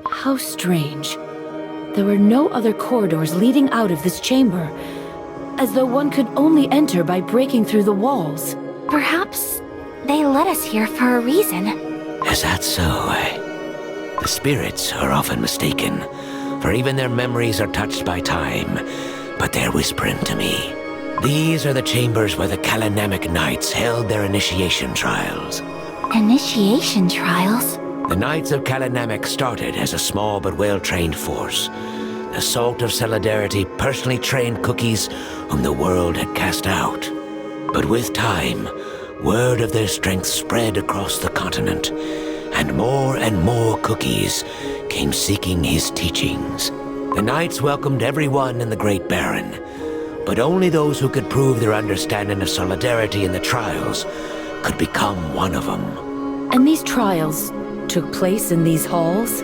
How strange. There were no other corridors leading out of this chamber, as though one could only enter by breaking through the walls. Perhaps they led us here for a reason. Is that so? The spirits are often mistaken, for even their memories are touched by time, but they're whispering to me. These are the chambers where the Kalanamic Knights held their initiation trials. Initiation trials? The Knights of Kalanamic started as a small but well-trained force. The Salt of Solidarity personally trained cookies whom the world had cast out. But with time, word of their strength spread across the continent, and more cookies came seeking his teachings. The Knights welcomed everyone in the Great Baron, but only those who could prove their understanding of Solidarity in the trials could become one of them. And these trials took place in these halls?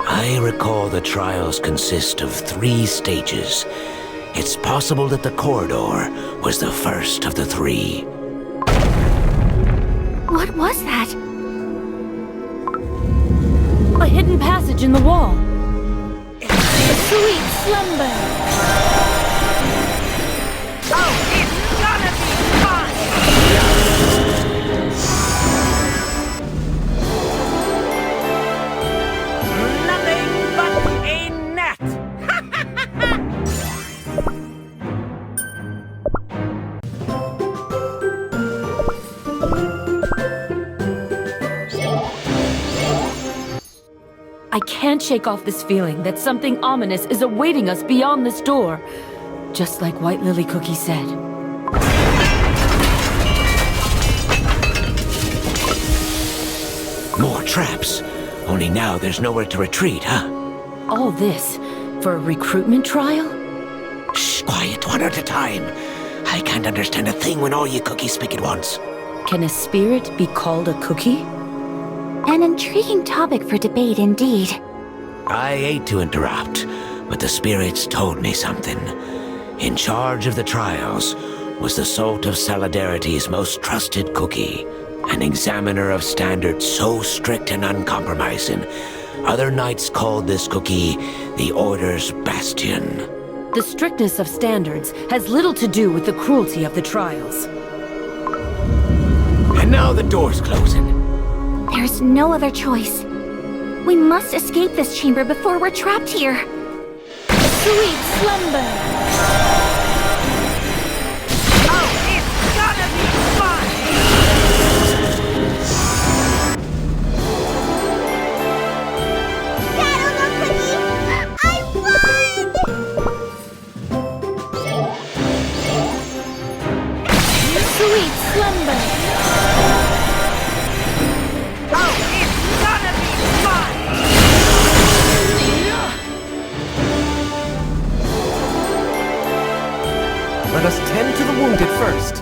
I recall the trials consist of 3 stages. It's possible that the corridor was the first of the 3. What was that? A hidden passage in the wall. A sweet slumber. Oh, it's gonna be fun! Nothing but a net! I can't shake off this feeling that something ominous is awaiting us beyond this door. Just like White Lily Cookie said. More traps. Only now there's nowhere to retreat, huh? All this for a recruitment trial? Shh, quiet, one at a time. I can't understand a thing when all you cookies speak at once. Can a spirit be called a cookie? An intriguing topic for debate indeed. I hate to interrupt, but the spirits told me something. In charge of the trials was the Salt of Solidarity's most trusted cookie, an examiner of standards so strict and uncompromising. Other knights called this cookie the Order's Bastion. The strictness of standards has little to do with the cruelty of the trials. And now the door's closing. There's no other choice. We must escape this chamber before we're trapped here. Sweet slumber! Oh, it's gonna be fun! Sweet slumber! Oh, it's gonna be fun! Let us tend to the wounded first.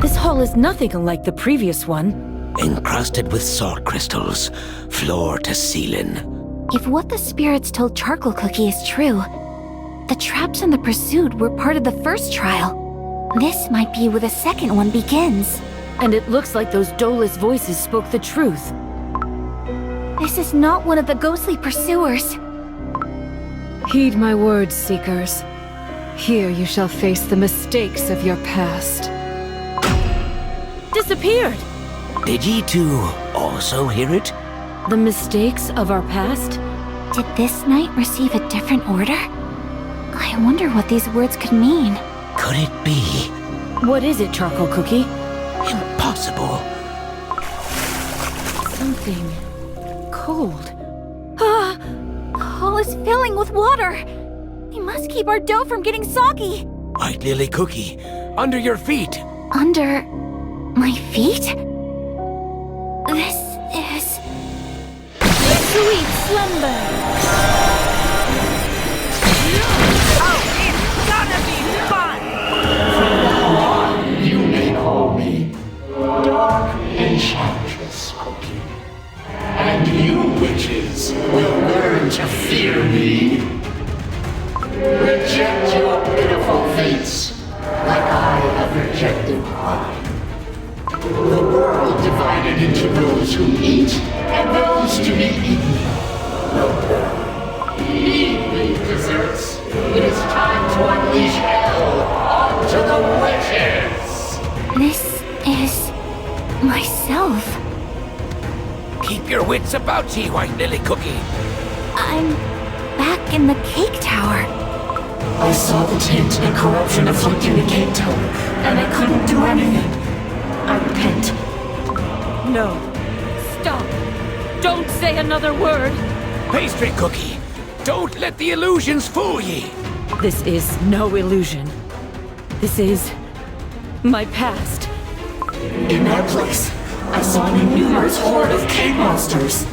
This hall is nothing unlike the previous one. Encrusted with salt crystals, floor to ceiling. If what the spirits told Charcoal Cookie is true, the traps in the pursuit were part of the first trial. This might be where the second one begins. And it looks like those Dolus voices spoke the truth. This is not one of the ghostly pursuers. Heed my words, Seekers. Here you shall face the mistakes of your past. Disappeared! Did ye two also hear it? The mistakes of our past? Did this knight receive a different order? I wonder what these words could mean. Could it be? What is it, Charcoal Cookie? Impossible. Something cold. Ah! Hall is filling with water. We must keep our dough from getting soggy. White Lily Cookie, under your feet. Under my feet? This is... Sweet slumber! Oh, it's gonna be fun! From now on, you may call me Dark Enchantress Cookie. divided into those who eat and those to be eaten. Eat these desserts. It is time to unleash hell onto the witches! This is myself. Keep your wits about ye, White Lily Cookie. I'm back in the cake tower. I saw the taint and corruption afflicting the cake tower, and I couldn't do anything. I repent. No. Stop. Don't say another word. Pastry Cookie, don't let the illusions fool ye. This is no illusion. This is my past. In that place, I saw an innumerous horde of cave monsters.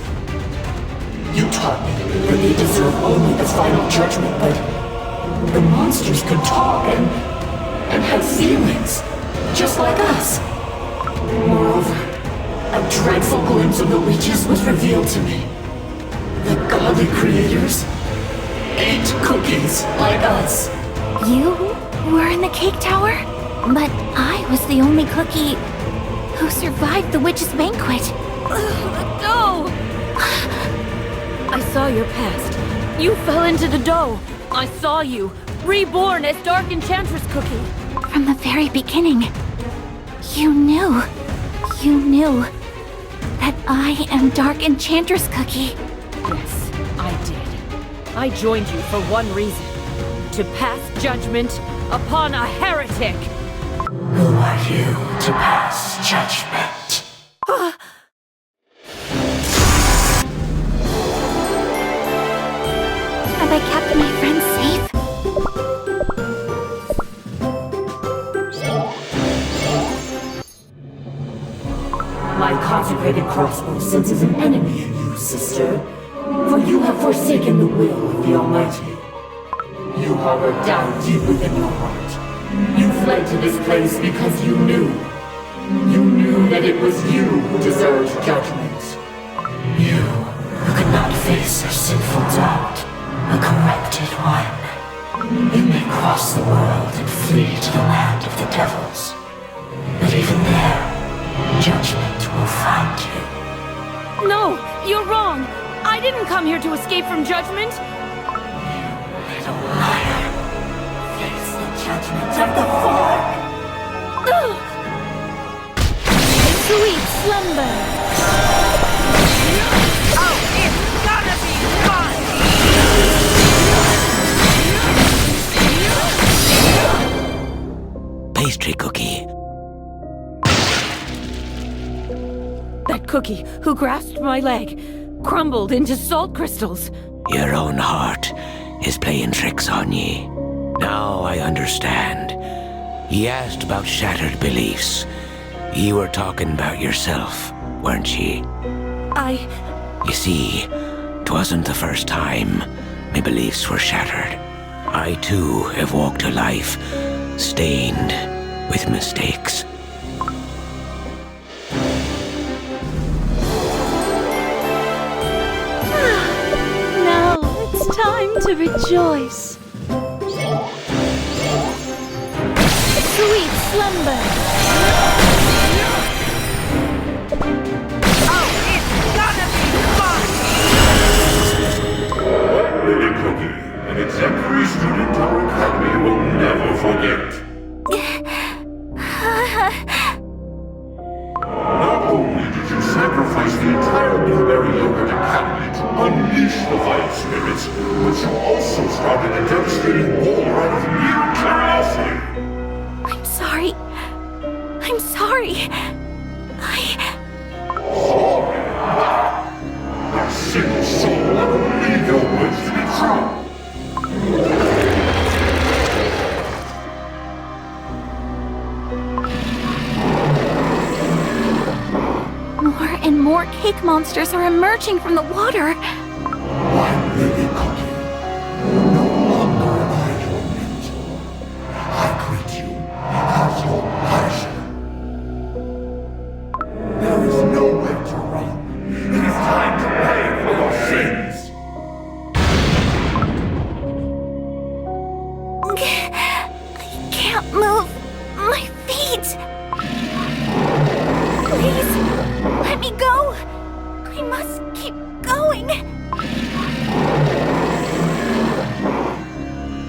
You taught me that they deserve only the final judgment, but the monsters could talk and had feelings, just like us. Moreover, a dreadful glimpse of the witches was revealed to me. The godly creators ate cookies like us. You were in the cake tower? But I was the only cookie who survived the witch's banquet. Let go! I saw your past. You fell into the dough. I saw you, reborn as Dark Enchantress Cookie. From the very beginning, you knew that I am Dark Enchantress Cookie. Yes, I did. I joined you for one reason. To pass judgment upon a heretic. Who are you to pass judgment? Have I kept my friends safe? My consecrated crossbow senses an enemy in you, sister. For you have forsaken the will of the Almighty. You harbor doubt deep within your heart. You fled to this place because you knew. You knew that it was you who deserved judgment. You who could not face a sinful doubt. A corrupted one. You may cross the world and flee to the land of the devils. But even there, judgment will find you. No, you're wrong. I didn't come here to escape from judgment. Little liar. Face the judgment of the Fork. Sweet slumber. Oh, it's gonna be fun! Pastry Cookie, That cookie who grasped my leg crumbled into salt crystals. your own heart is playing tricks on ye. Now I understand. Ye asked about shattered beliefs. Ye were talking about yourself, weren't ye? You see, 'twasn't the first time my beliefs were shattered. I too have walked a life stained with mistakes. Now it's time to rejoice. Sweet slumber. Oh, it's gonna be fun! Lily Cookie, an exemplary student our academy will never forget. Not only did you sacrifice the entire Blueberry Yogurt Academy to unleash the vile spirits, but you also started a devastating war out of mere curiosity. I'm sorry. I'm sorry. Sorry. Not a single soul will ever believe your words to be true. More and more cake monsters are emerging from the water. White Lily Cookie, no longer am I your mentor. I greet you as your punishment. There is nowhere to run. It is time to pay for your sins. I can't move my feet. Please, let me go! I must keep going!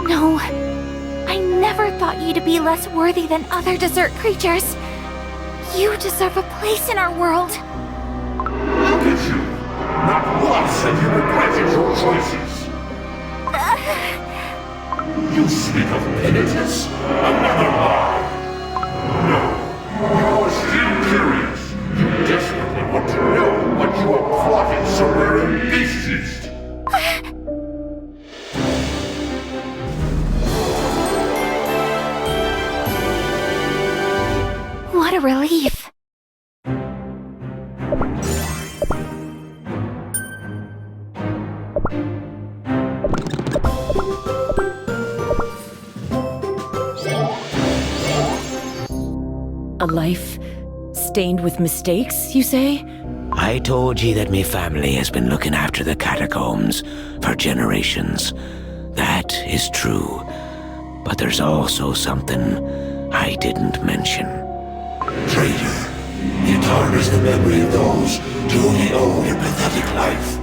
No, I never thought you to be less worthy than other desert creatures. You deserve a place in our world. Look at you! Not once have you regretted your choices! You speak of penitence? Another lie! No, you are still curious. You desperately want to know what you are plotting somewhere in yeast. What a relief. A life stained with mistakes, you say? I told ye that me family has been looking after the catacombs for generations. That is true. But there's also something I didn't mention. Traitor, you tarnish the memory of those to whom you owe your pathetic life.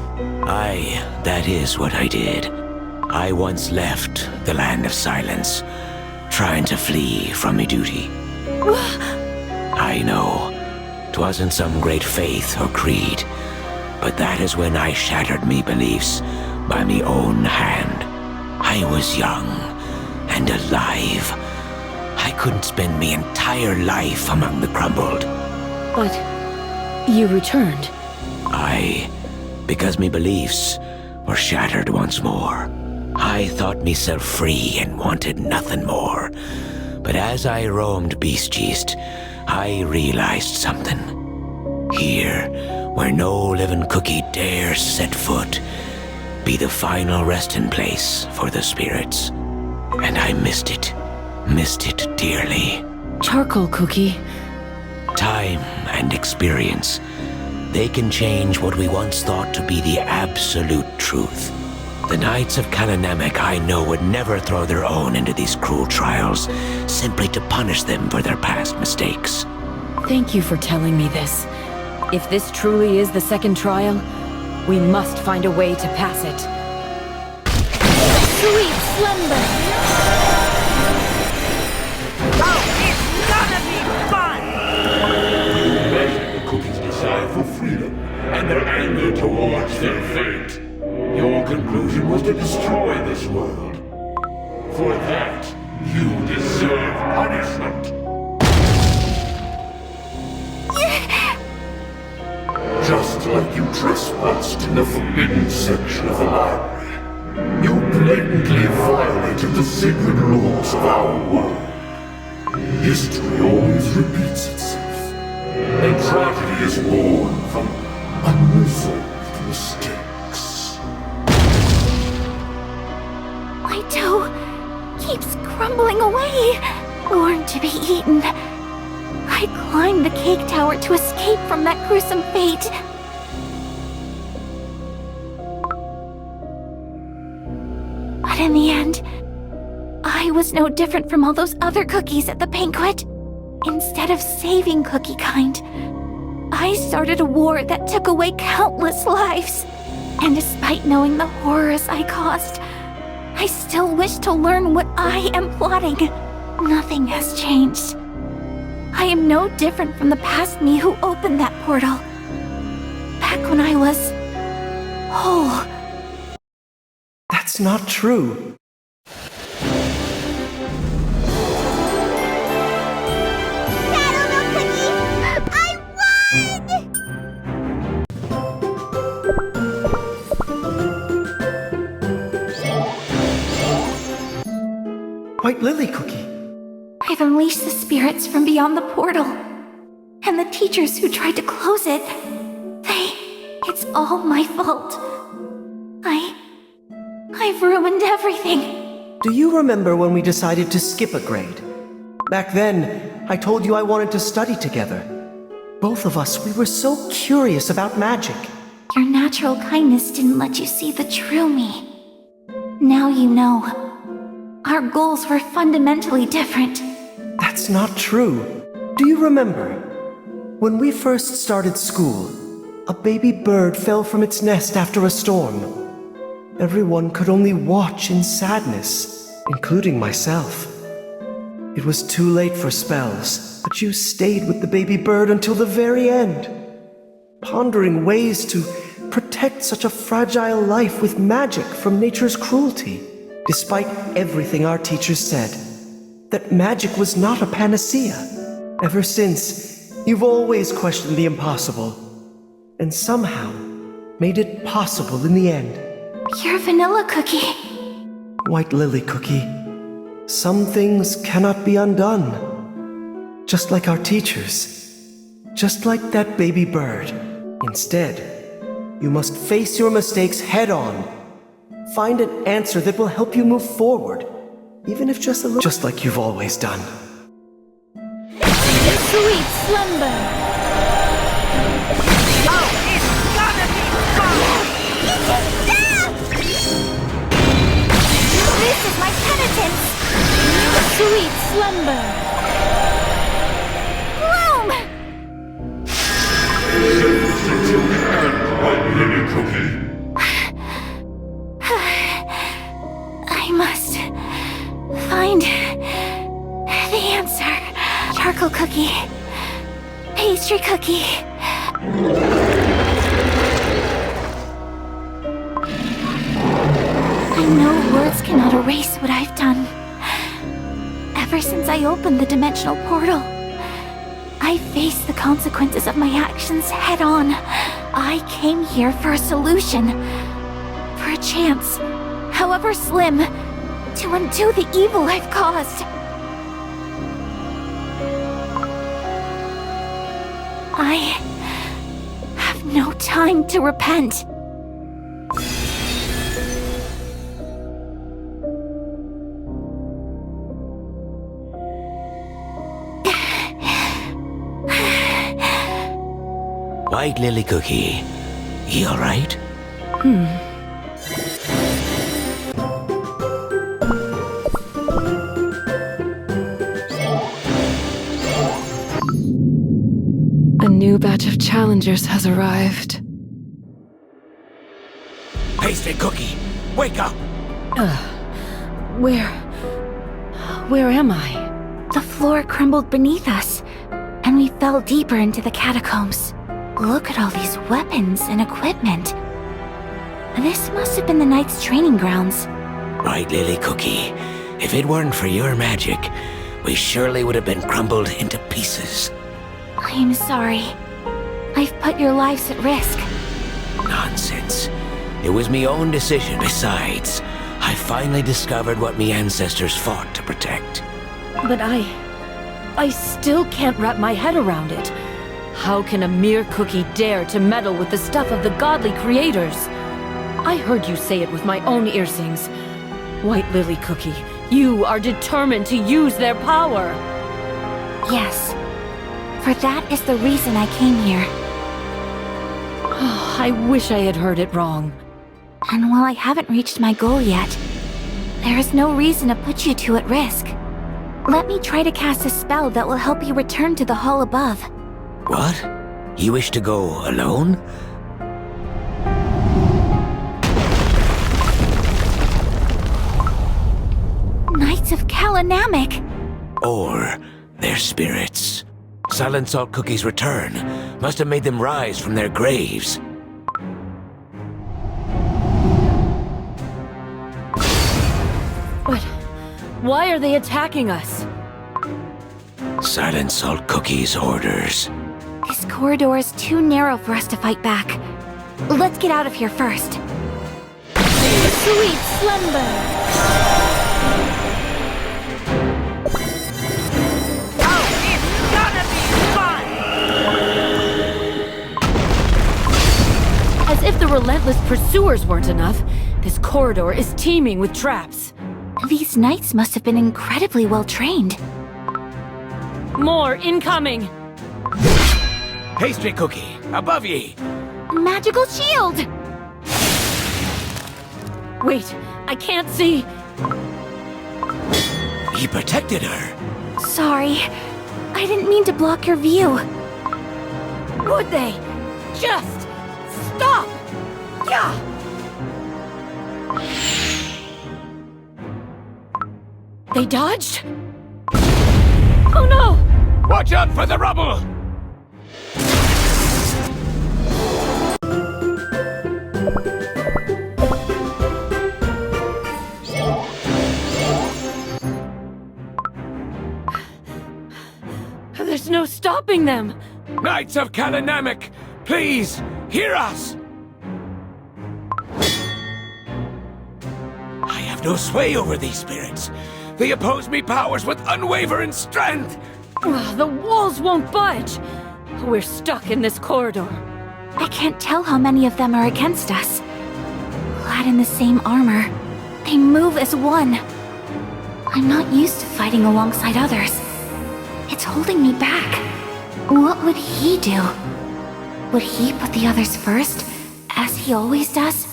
Aye, that is what I did. I once left the land of silence, trying to flee from me duty. I know, 'twasn't some great faith or creed, but that is when I shattered me beliefs by me own hand. I was young and alive. I couldn't spend me entire life among the crumbled. But you returned. Aye, because me beliefs were shattered once more. I thought myself free and wanted nothing more. But as I roamed Beast Yeast, I realized something. Here, where no living cookie dares set foot, be the final resting place for the spirits. And I missed it dearly. Charcoal cookie. Time and experience, they can change what we once thought to be the absolute truth. The Knights of Kalanamek I know would never throw their own into these cruel trials, simply to punish them for their past mistakes. Thank you for telling me this. If this truly is the second trial, we must find a way to pass it. Sweet slumber! Oh, it's gonna be fun! You measure the cookies' desire for freedom and their anger towards their fate. Your conclusion was to destroy this world. For that, you deserve punishment. Just like you trespassed in the forbidden section of the library, you blatantly violated the sacred laws of our world. History always repeats itself, and tragedy is born from unresolved mistakes. My dough keeps crumbling away, born to be eaten. I climbed the cake tower to escape from that gruesome fate. But in the end, I was no different from all those other cookies at the banquet. Instead of saving Cookie Kind, I started a war that took away countless lives. And despite knowing the horrors I caused, I still wish to learn what I am plotting. Nothing has changed. I am no different from the past me who opened that portal. Back when I was whole. That's not true. White Lily Cookie. I've unleashed the spirits from beyond the portal. And the teachers who tried to close it, it's all my fault. I've ruined everything. Do you remember when we decided to skip a grade? Back then, I told you I wanted to study together. Both of us, we were so curious about magic. Your natural kindness didn't let you see the true me. Now you know. Our goals were fundamentally different. That's not true. Do you remember? When we first started school, a baby bird fell from its nest after a storm. Everyone could only watch in sadness, including myself. It was too late for spells, but you stayed with the baby bird until the very end, pondering ways to protect such a fragile life with magic from nature's cruelty, despite everything our teachers said, that magic was not a panacea. Ever since, you've always questioned the impossible, and somehow made it possible in the end. You're Vanilla Cookie. White Lily Cookie, some things cannot be undone. Just like our teachers, just like that baby bird. Instead, you must face your mistakes head on. Find an answer that will help you move forward, even if just a little. Just like you've always done. Sweet slumber. Oh, it's gonna be fun! This is my penitence. Sweet slumber. Bloom! White Lily Cookie. I must find the answer. Charcoal cookie. Pastry cookie. I know words cannot erase what I've done. Ever since I opened the dimensional portal, I faced the consequences of my actions head on. I came here for a solution. For a chance, however slim, to undo the evil I've caused. I have no time to repent. White Lily Cookie, you alright? A new batch of challengers has arrived. Pastry Cookie, wake up! Where am I? The floor crumbled beneath us, and we fell deeper into the catacombs. Look at all these weapons and equipment. This must have been the Knights' training grounds. White Lily Cookie, if it weren't for your magic, we surely would have been crumbled into pieces. I am sorry. I've put your lives at risk. Nonsense. It was me own decision. Besides, I finally discovered what me ancestors fought to protect. But I still can't wrap my head around it. How can a mere cookie dare to meddle with the stuff of the godly creators? I heard you say it with my own earsings. White Lily Cookie, you are determined to use their power. Yes. For that is the reason I came here. I wish I had heard it wrong. And while I haven't reached my goal yet, there is no reason to put you two at risk. Let me try to cast a spell that will help you return to the hall above. What? You wish to go alone? Knights of Kalanamic! Or their spirits. Silent Salt Cookie's return must have made them rise from their graves. But why are they attacking us? Silent Salt Cookie's orders. This corridor is too narrow for us to fight back. Let's get out of here first. Sweet slumber! Oh, it's gonna be fun! As if the relentless pursuers weren't enough, this corridor is teeming with traps. These knights must have been incredibly well trained. More incoming! Pastry Cookie, above ye! Magical shield! Wait, I can't see. He protected her. Sorry, I didn't mean to block your view. Would they just stop? Yeah! They dodged? Oh no! Watch out for the rubble! There's no stopping them! Knights of Kalanamek, please, hear us! I have no sway over these spirits. They oppose me powers with unwavering strength! The walls won't budge! We're stuck in this corridor. I can't tell how many of them are against us. Clad in the same armor, they move as one. I'm not used to fighting alongside others. It's holding me back. What would he do? Would he put the others first, as he always does?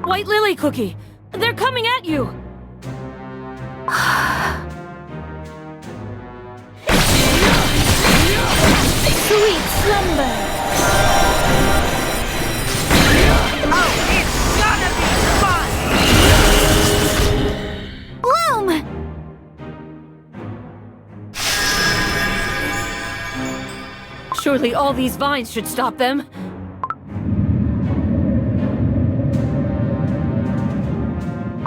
White Lily Cookie! They're coming at you! Sweet slumber! Oh, it's gonna be fun! Bloom! Surely all these vines should stop them.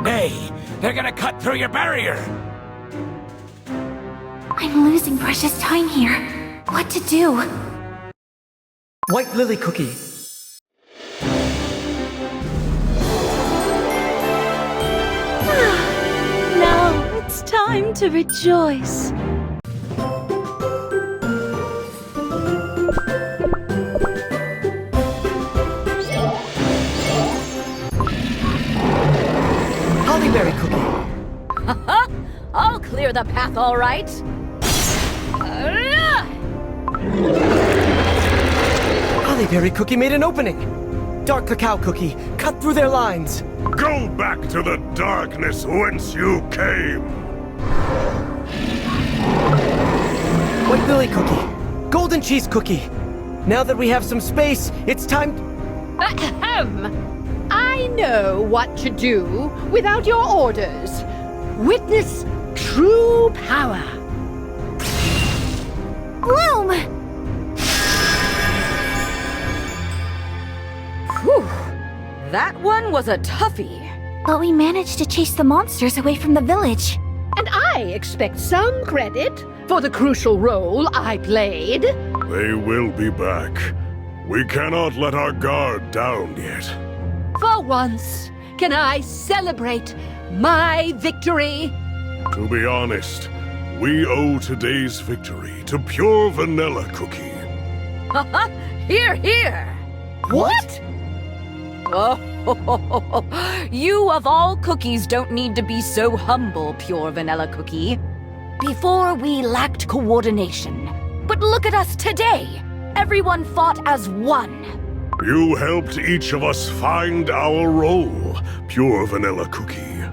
Nay, they're gonna cut through your barrier! I'm losing precious time here. What to do? White Lily Cookie. Now it's time to rejoice. Hollyberry Cookie. I'll clear the path, all right. Hollyberry Cookie made an opening. Dark Cacao Cookie cut through their lines. Go back to the darkness whence you came! White Lily Cookie. Golden Cheese Cookie. Now that we have some space, it's time... Ahem! I know what to do without your orders. Witness true power. Bloom! Whew. That one was a toughie. But we managed to chase the monsters away from the village. And I expect some credit for the crucial role I played. They will be back. We cannot let our guard down yet. For once, can I celebrate my victory? To be honest, we owe today's victory to Pure Vanilla Cookie. Here, here! What? Oh, you of all cookies don't need to be so humble, Pure Vanilla Cookie. Before we lacked coordination. But look at us today! Everyone fought as one. You helped each of us find our role, Pure Vanilla Cookie.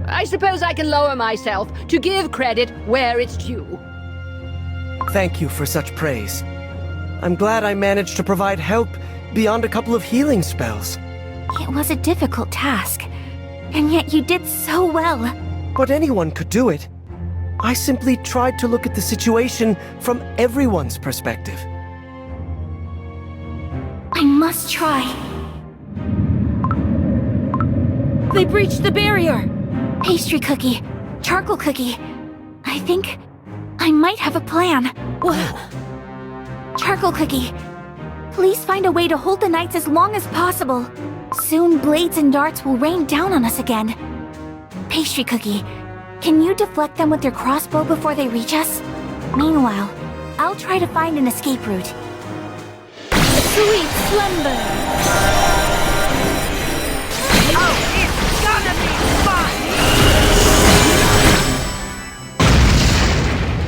I suppose I can lower myself to give credit where it's due. Thank you for such praise. I'm glad I managed to provide help beyond a couple of healing spells. It was a difficult task, and yet you did so well. But anyone could do it. I simply tried to look at the situation from everyone's perspective. I must try. They breached the barrier! Pastry cookie, charcoal cookie. I think I might have a plan. Charcoal cookie, please find a way to hold the knights as long as possible. Soon blades and darts will rain down on us again. Pastry cookie, can you deflect them with your crossbow before they reach us? Meanwhile, I'll try to find an escape route. Sweet slumber! Oh, it's gonna be fun!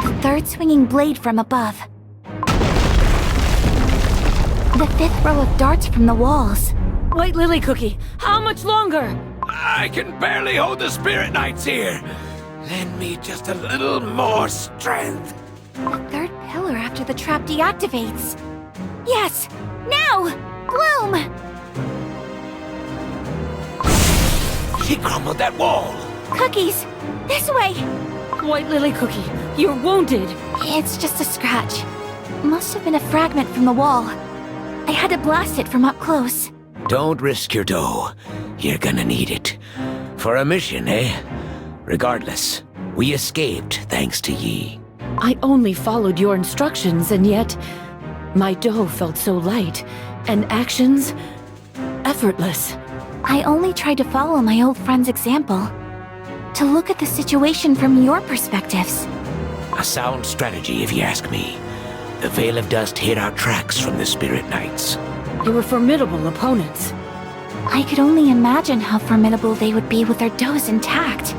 The third swinging blade from above. The fifth row of darts from the walls. White Lily Cookie, how much longer? I can barely hold the Spirit Knights here. Lend me just a little more strength. The third pillar after the trap deactivates. Yes! Now! Bloom! She crumbled that wall. Cookies! This way! White Lily Cookie, you're wounded. It's just a scratch. Must have been a fragment from the wall. I had to blast it from up close. Don't risk your dough. You're gonna need it. For a mission, eh? Regardless, we escaped thanks to Yi. I only followed your instructions, and yet my dough felt so light, and actions effortless. I only tried to follow my old friend's example. To look at the situation from your perspectives. A sound strategy, if you ask me. The Veil of Dust hid our tracks from the Spirit Knights. They were formidable opponents. I could only imagine how formidable they would be with their doughs intact.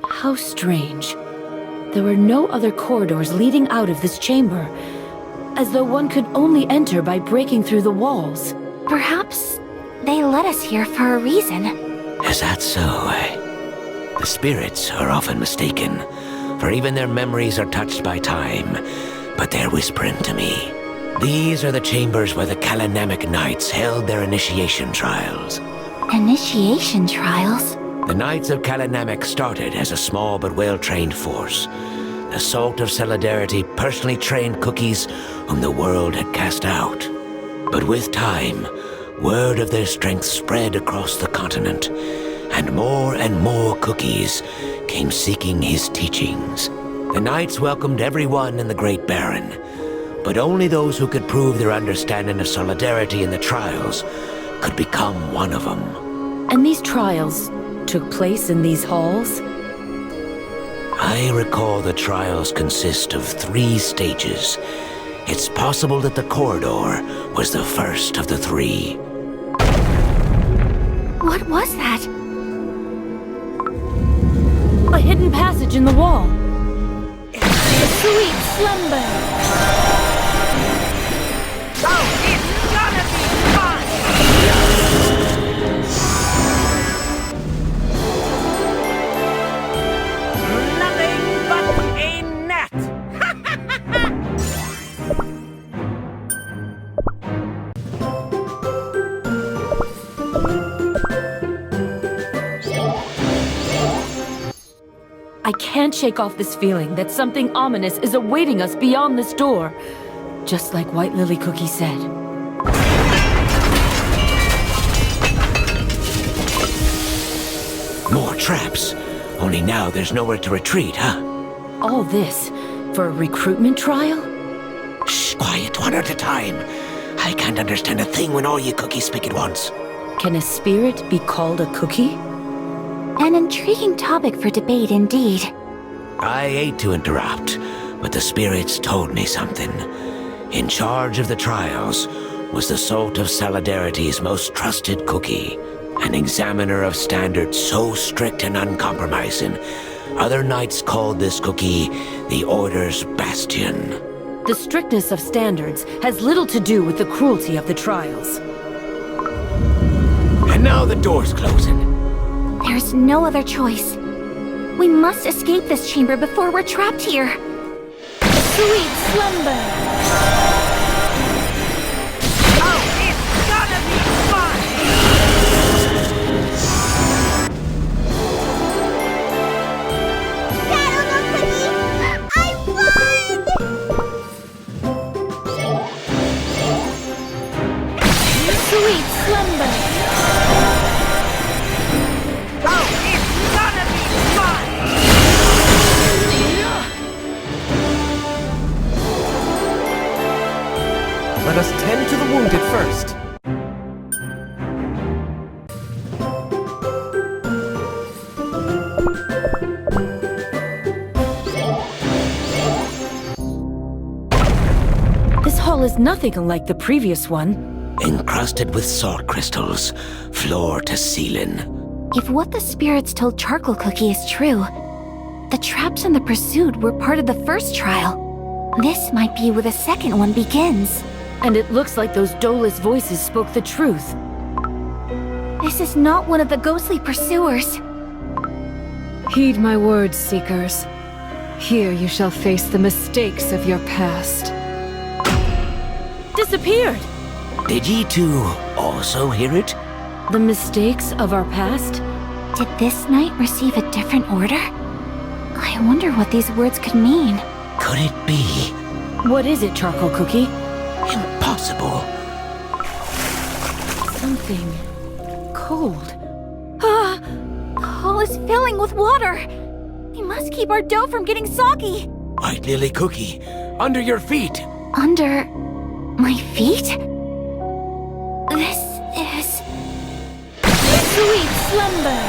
How strange. There were no other corridors leading out of this chamber, as though one could only enter by breaking through the walls. Perhaps they led us here for a reason. Is that so? The spirits are often mistaken, for even their memories are touched by time, but they're whispering to me. These are the chambers where the Kalanamic Knights held their initiation trials. Initiation trials? The Knights of Kalanamic started as a small but well-trained force. The Salt of Solidarity personally trained cookies whom the world had cast out. But with time, word of their strength spread across the continent, and more cookies came seeking his teachings. The Knights welcomed everyone in the Great Baron, but only those who could prove their understanding of Solidarity in the trials could become one of them. And these trials took place in these halls? I recall the trials consist of 3 stages. It's possible that the corridor was the first of the 3. What was that? A hidden passage in the wall. A sweet slumber. Oh, it's gonna be fun! Nothing but a net! I can't shake off this feeling that something ominous is awaiting us beyond this door. Just like White Lily Cookie said. More traps. Only now there's nowhere to retreat, huh? All this for a recruitment trial? Shh, quiet, one at a time. I can't understand a thing when all you cookies speak at once. Can a spirit be called a cookie? An intriguing topic for debate indeed. I hate to interrupt, but the spirits told me something. In charge of the trials was the Salt of Solidarity's most trusted cookie, an examiner of standards so strict and uncompromising. Other knights called this cookie the Order's Bastion. The strictness of standards has little to do with the cruelty of the trials. And now the door's closing. There's no other choice. We must escape this chamber before we're trapped here. Sweet slumber! Oh, it's gonna be fun! Sweet slumber! Oh, it's gonna be fun! Let us tend to the wounded first. This hall is nothing unlike the previous one. Encrusted with salt crystals, floor to ceiling. If what the spirits told Charcoal Cookie is true, the traps in the pursuit were part of the first trial. This might be where the second one begins. And it looks like those Dolus voices spoke the truth. This is not one of the ghostly pursuers. Heed my words, Seekers. Here you shall face the mistakes of your past. Disappeared! Did ye two also hear it? The mistakes of our past? Did this knight receive a different order? I wonder what these words could mean. Could it be? What is it, Charcoal Cookie? Impossible. Something cold. Ah! The hall is filling with water. We must keep our dough from getting soggy. White Lily Cookie, under your feet. Under my feet? This is Sweet slumber!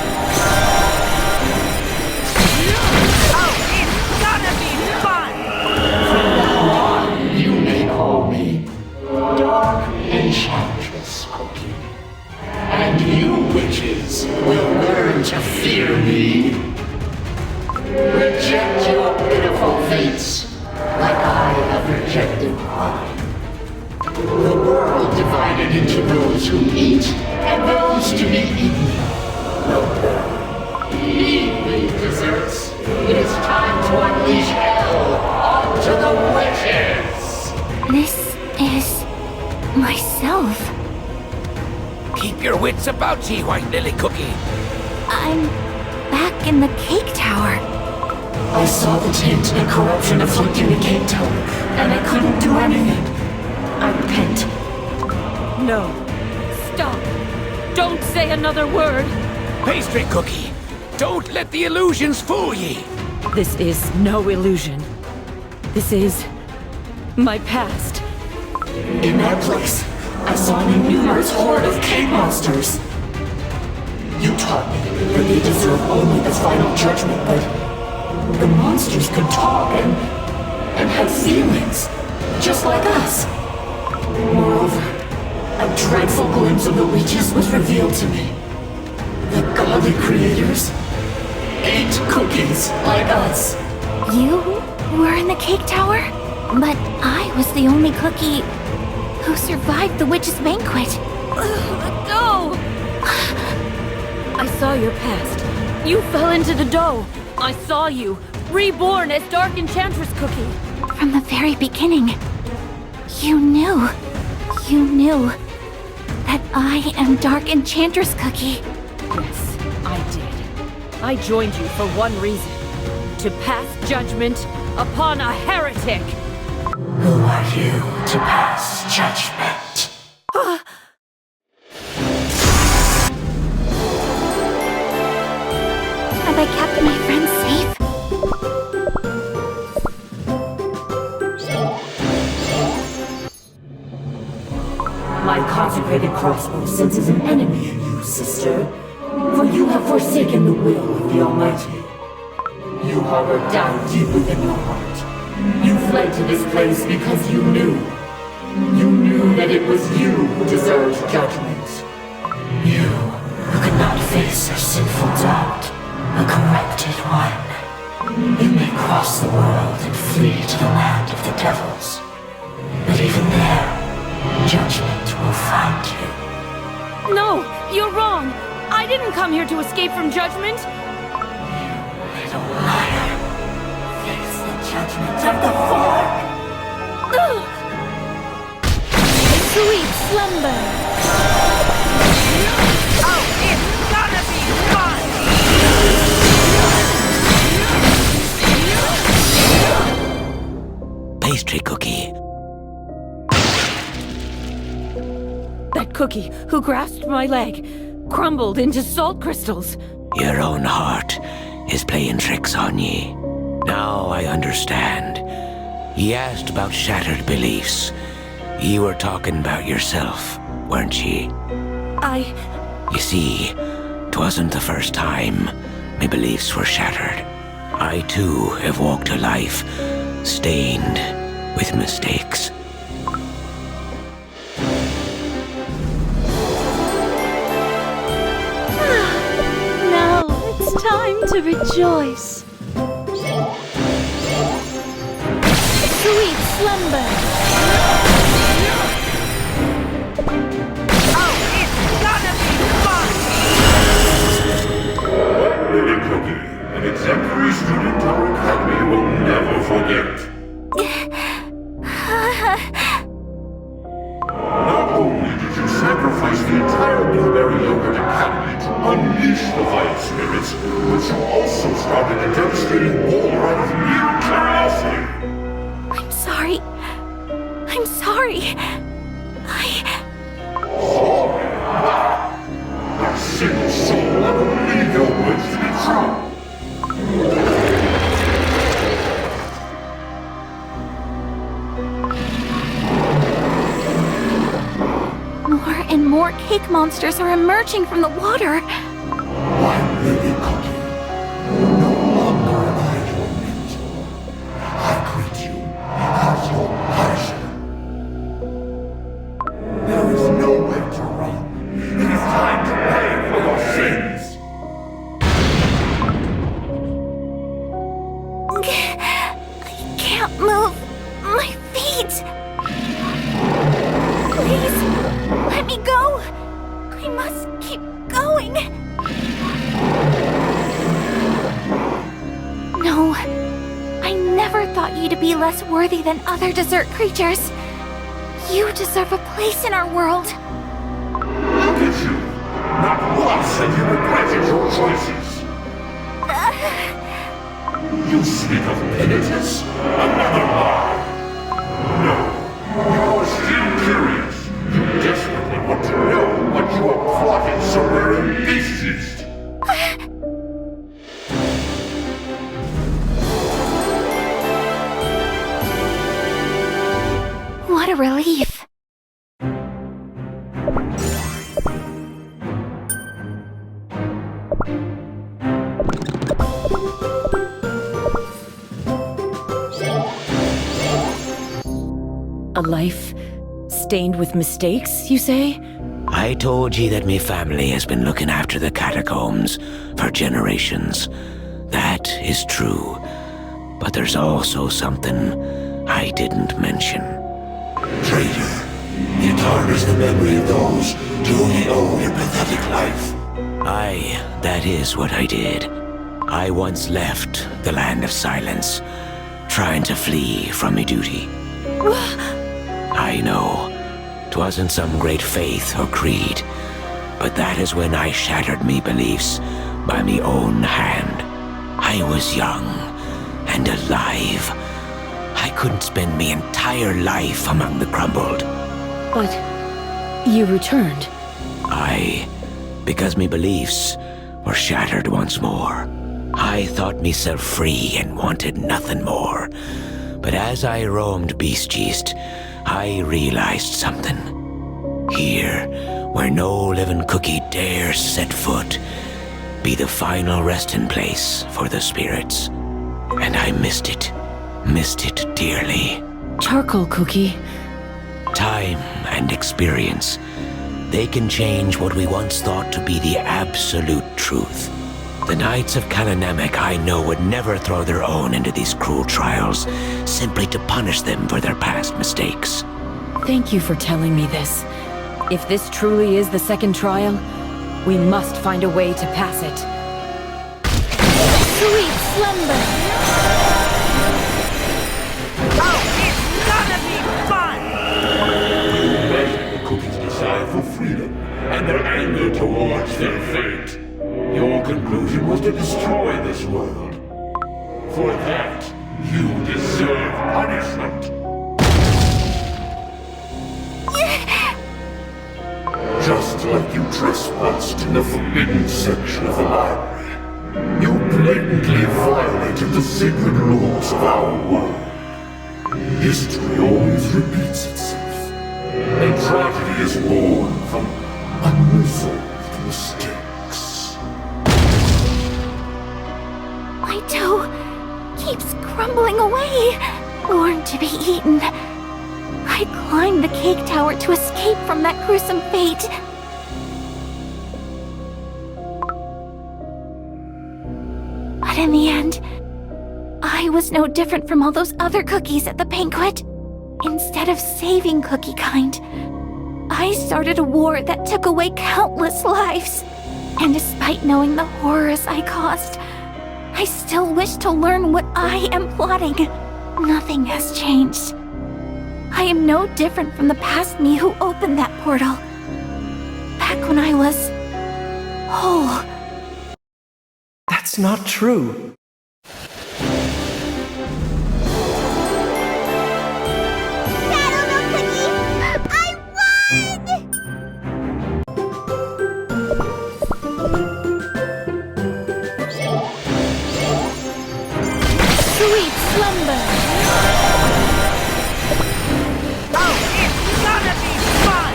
Oh, it's gonna be fun! You may call me Dark Enchantress Cookie. And you witches will learn to fear me. Reject your pitiful fates, like I have rejected mine. The world divided into those who eat and those to be eaten. Eat me, desserts. It is time to unleash hell onto the witches. This is myself. Keep your wits about ye, White Lily Cookie. I'm back in the cake tower. I saw the taint and corruption afflicting the cake tower, and I couldn't do anything. I repent. No. Stop. Don't say another word. Pastry Cookie, don't let the illusions fool ye. This is no illusion. This is my past. In that place, I saw an innumerous horde of cake monsters. You taught me that they deserve only the final judgment, but the monsters could talk and had feelings, just like us. Moreover, a dreadful glimpse of the witches was revealed to me. The godly creators ate cookies like us. You were in the cake tower? But I was the only cookie who survived the witch's banquet. Let go! I saw your past. You fell into the dough. I saw you, reborn as Dark Enchantress Cookie. From the very beginning, you knew that I am Dark Enchantress Cookie. Yes, I did. I joined you for one reason. To pass judgment upon a heretic. Who are you to pass judgment? Have I kept my friends safe? My consecrated crossbow senses an enemy in you, sister. For you have forsaken the will of the Almighty. You harbor doubt deep within your heart. You fled to this place because you knew that it was you who deserved judgment. You who could not face a sinful doubt, a corrupted one. You may cross the world and flee to the land of the devils. But even there, judgment will find you. No, you're wrong. I didn't come here to escape from judgment. Little liar. Face the judgment of the Fork. Sweet slumber. Oh, it's gonna be fun! Pastry Cookie. That cookie who grasped my leg crumbled into salt crystals. Your own heart is playing tricks on ye. Now I understand. Ye asked about shattered beliefs. Ye were talking about yourself, weren't ye? You see, 'twasn't the first time my beliefs were shattered. I too have walked a life stained with mistakes. Now it's time to rejoice. Sweet slumber! Oh, it's gonna be fun! Lily Cookie, an exemplary student our academy will never forget. Not only did you sacrifice the entire Blueberry Yogurt Academy to unleash the vile spirits, but you also started a devastating war out of mere curiosity. I'm sorry. I'm sorry. Sorry? Not a single soul will ever believe your words to be true. More and more cake monsters are emerging from the water. Why, Lily Cookie? No longer am I your mentor. I greet you as your punishment. There is nowhere to run. It is time to pay for your sins. I can't move my feet. Please, let me go. I must keep going. No, I never thought you to be less worthy than other dessert creatures. You deserve a place in our world. Look at you. Not once have you regretted your choices. You speak of penitence? Another lie. No, you're still curious. You desperately want to know what you are plotting somewhere in yeast. What a relief. A life stained with mistakes, you say? I told ye that me family has been looking after the catacombs for generations. That is true. But there's also something I didn't mention. Traitor, you tarnish the memory of those to whom you owe your pathetic life. Aye, that is what I did. I once left the land of silence, trying to flee from me duty. I know, 'twasn't some great faith or creed, but that is when I shattered me beliefs by me own hand. I was young and alive. I couldn't spend me entire life among the crumbled. But you returned. Aye, because me beliefs were shattered once more. I thought myself free and wanted nothing more. But as I roamed Beast Yeast, I realized something. Here, where no living cookie dares set foot, be the final resting place for the spirits. And I missed it dearly. Charcoal cookie. Time and experience, they can change what we once thought to be the absolute truth. The Knights of Kalanamek I know would never throw their own into these cruel trials, simply to punish them for their past mistakes. Thank you for telling me this. If this truly is the second trial, we must find a way to pass it. Sweet slumber! Oh, it's gonna be fun! You measure the cookies' desire for freedom and their anger towards their fate. Your conclusion was to destroy this world. For that, you deserve punishment. Just like you trespassed in the forbidden section of the library, you blatantly violated the sacred laws of our world. History always repeats itself, and tragedy is born from unresolved mistakes. My dough keeps crumbling away, born to be eaten. I climbed the cake tower to escape from that gruesome fate. But in the end, I was no different from all those other cookies at the banquet. Instead of saving Cookie Kind, I started a war that took away countless lives. And despite knowing the horrors I caused, I still wish to learn what I am plotting. Nothing has changed. I am no different from the past me who opened that portal. Back when I was whole. That's not true. Sweet slumber! Oh, it's gonna be fun!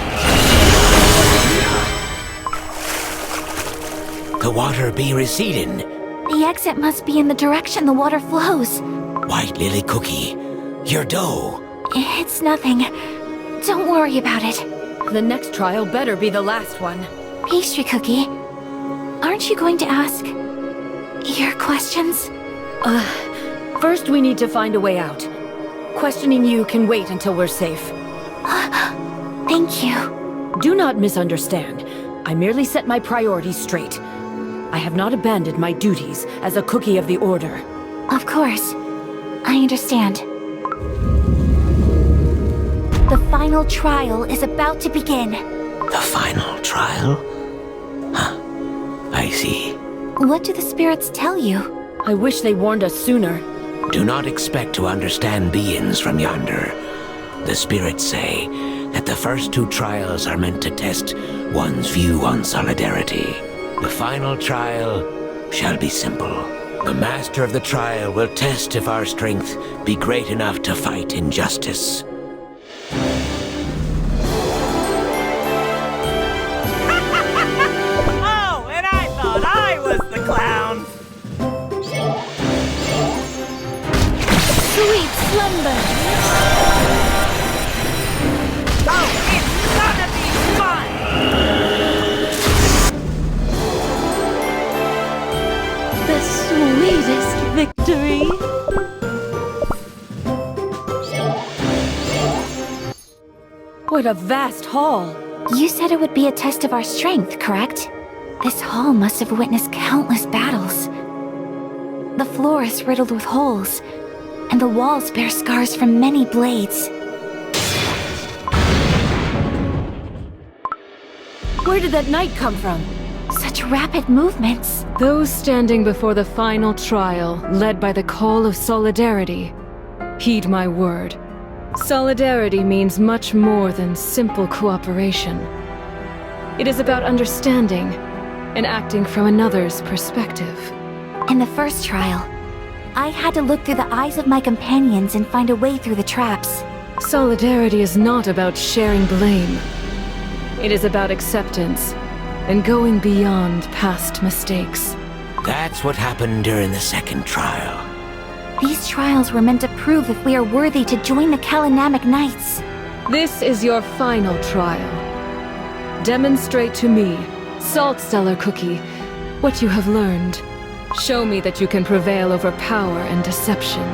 The water be receding. The exit must be in the direction the water flows. White Lily Cookie, your dough. It's nothing. Don't worry about it. The next trial better be the last one. Pastry Cookie, aren't you going to ask your questions? First we need to find a way out. Questioning you can wait until we're safe. Thank you. Do not misunderstand. I merely set my priorities straight. I have not abandoned my duties as a cookie of the Order. Of course. I understand. The final trial is about to begin. The final trial? Huh. I see. What do the spirits tell you? I wish they warned us sooner. Do not expect to understand beings from yonder. The spirits say that the first two trials are meant to test one's view on solidarity. The final trial shall be simple. The master of the trial will test if our strength be great enough to fight injustice. Oh, and I thought I was the clown! Sweet slumber! Oh, it's gonna be fun! The sweetest victory! What a vast hall! You said it would be a test of our strength, correct? This hall must have witnessed countless battles. The floor is riddled with holes, and the walls bear scars from many blades. Where did that knight come from? Such rapid movements. Those standing before the final trial, led by the call of solidarity, heed my word. Solidarity means much more than simple cooperation. It is about understanding and acting from another's perspective. In the first trial, I had to look through the eyes of my companions and find a way through the traps. Solidarity is not about sharing blame. It is about acceptance and going beyond past mistakes. That's what happened during the second trial. These trials were meant to prove if we are worthy to join the Kalinamic Knights. This is your final trial. Demonstrate to me, Salt Cellar Cookie, what you have learned. Show me that you can prevail over power and deception.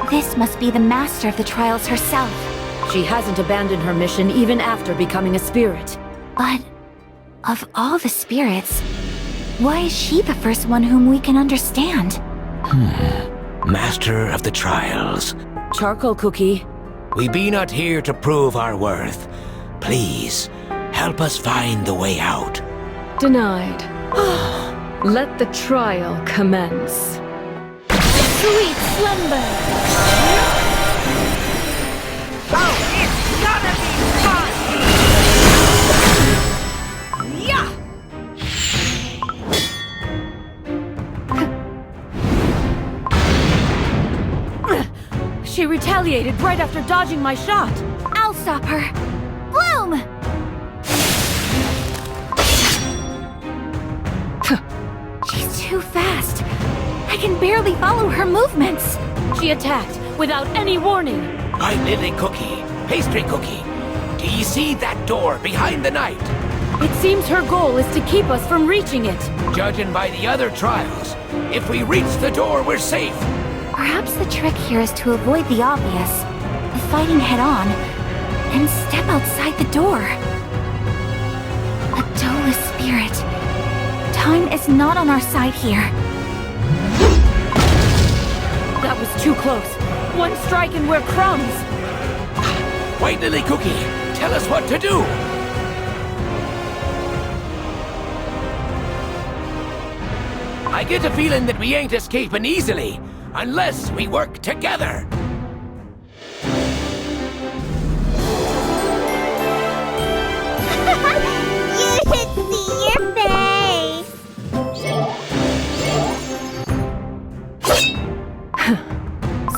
This must be the master of the trials herself. She hasn't abandoned her mission even after becoming a spirit. But of all the spirits, why is she the first one whom we can understand? Master of the trials. Charcoal Cookie. We be not here to prove our worth. Please, help us find the way out. Denied. Let the trial commence. Sweet slumber! Oh, it's gonna be fun! Yeah! She retaliated right after dodging my shot. I'll stop her. Bloom! She's too fast. I can barely follow her movements. She attacked without any warning. White Lily Cookie, Pastry Cookie, do you see that door behind the knight? It seems her goal is to keep us from reaching it. Judging by the other trials, if we reach the door, we're safe. Perhaps the trick here is to avoid the obvious. fighting head-on, and step outside the door. A doughless spirit. Time is not on our side here. That was too close. One strike and we're crumbs. White Lily Cookie, tell us what to do! I get a feeling that we ain't escaping easily, unless we work together. You should see your face!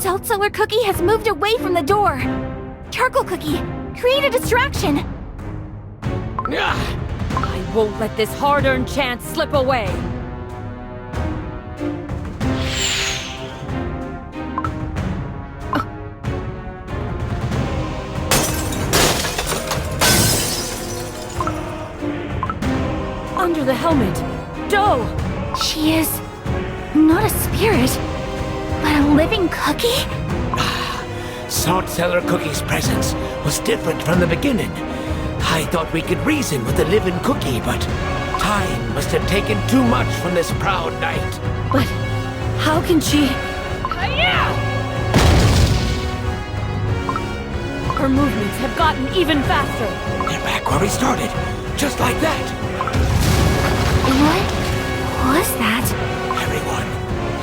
Salt Cellar Cookie has moved away from the door. Charcoal Cookie, create a distraction. I won't let this hard-earned chance slip away. Under the helmet, Dough! She is not a spirit, but a living cookie? Salt Cellar Cookie's presence was different from the beginning. I thought we could reason with the living cookie, but time must have taken too much from this proud knight. But how can she... Her movements have gotten even faster. They're back where we started, just like that. What was that? Everyone,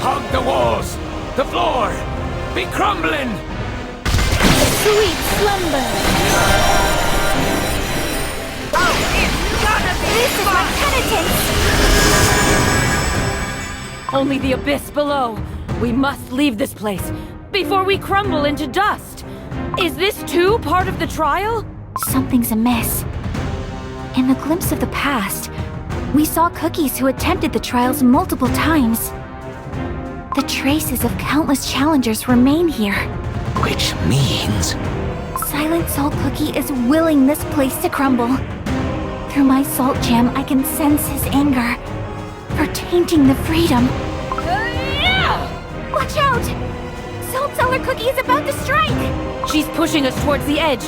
hug the walls, the floor, be crumbling! Sweet slumber! Oh, it's gonna be This is my penitence! Only the abyss below. We must leave this place before we crumble into dust. Is this too part of the trial? Something's amiss. In the glimpse of the past, we saw cookies who attempted the trials multiple times. The traces of countless challengers remain here. Which means... Silent Salt Cookie is willing this place to crumble. Through my salt gem, I can sense his anger for tainting the freedom. Watch out! Salt Cellar Cookie is about to strike! She's pushing us towards the edge.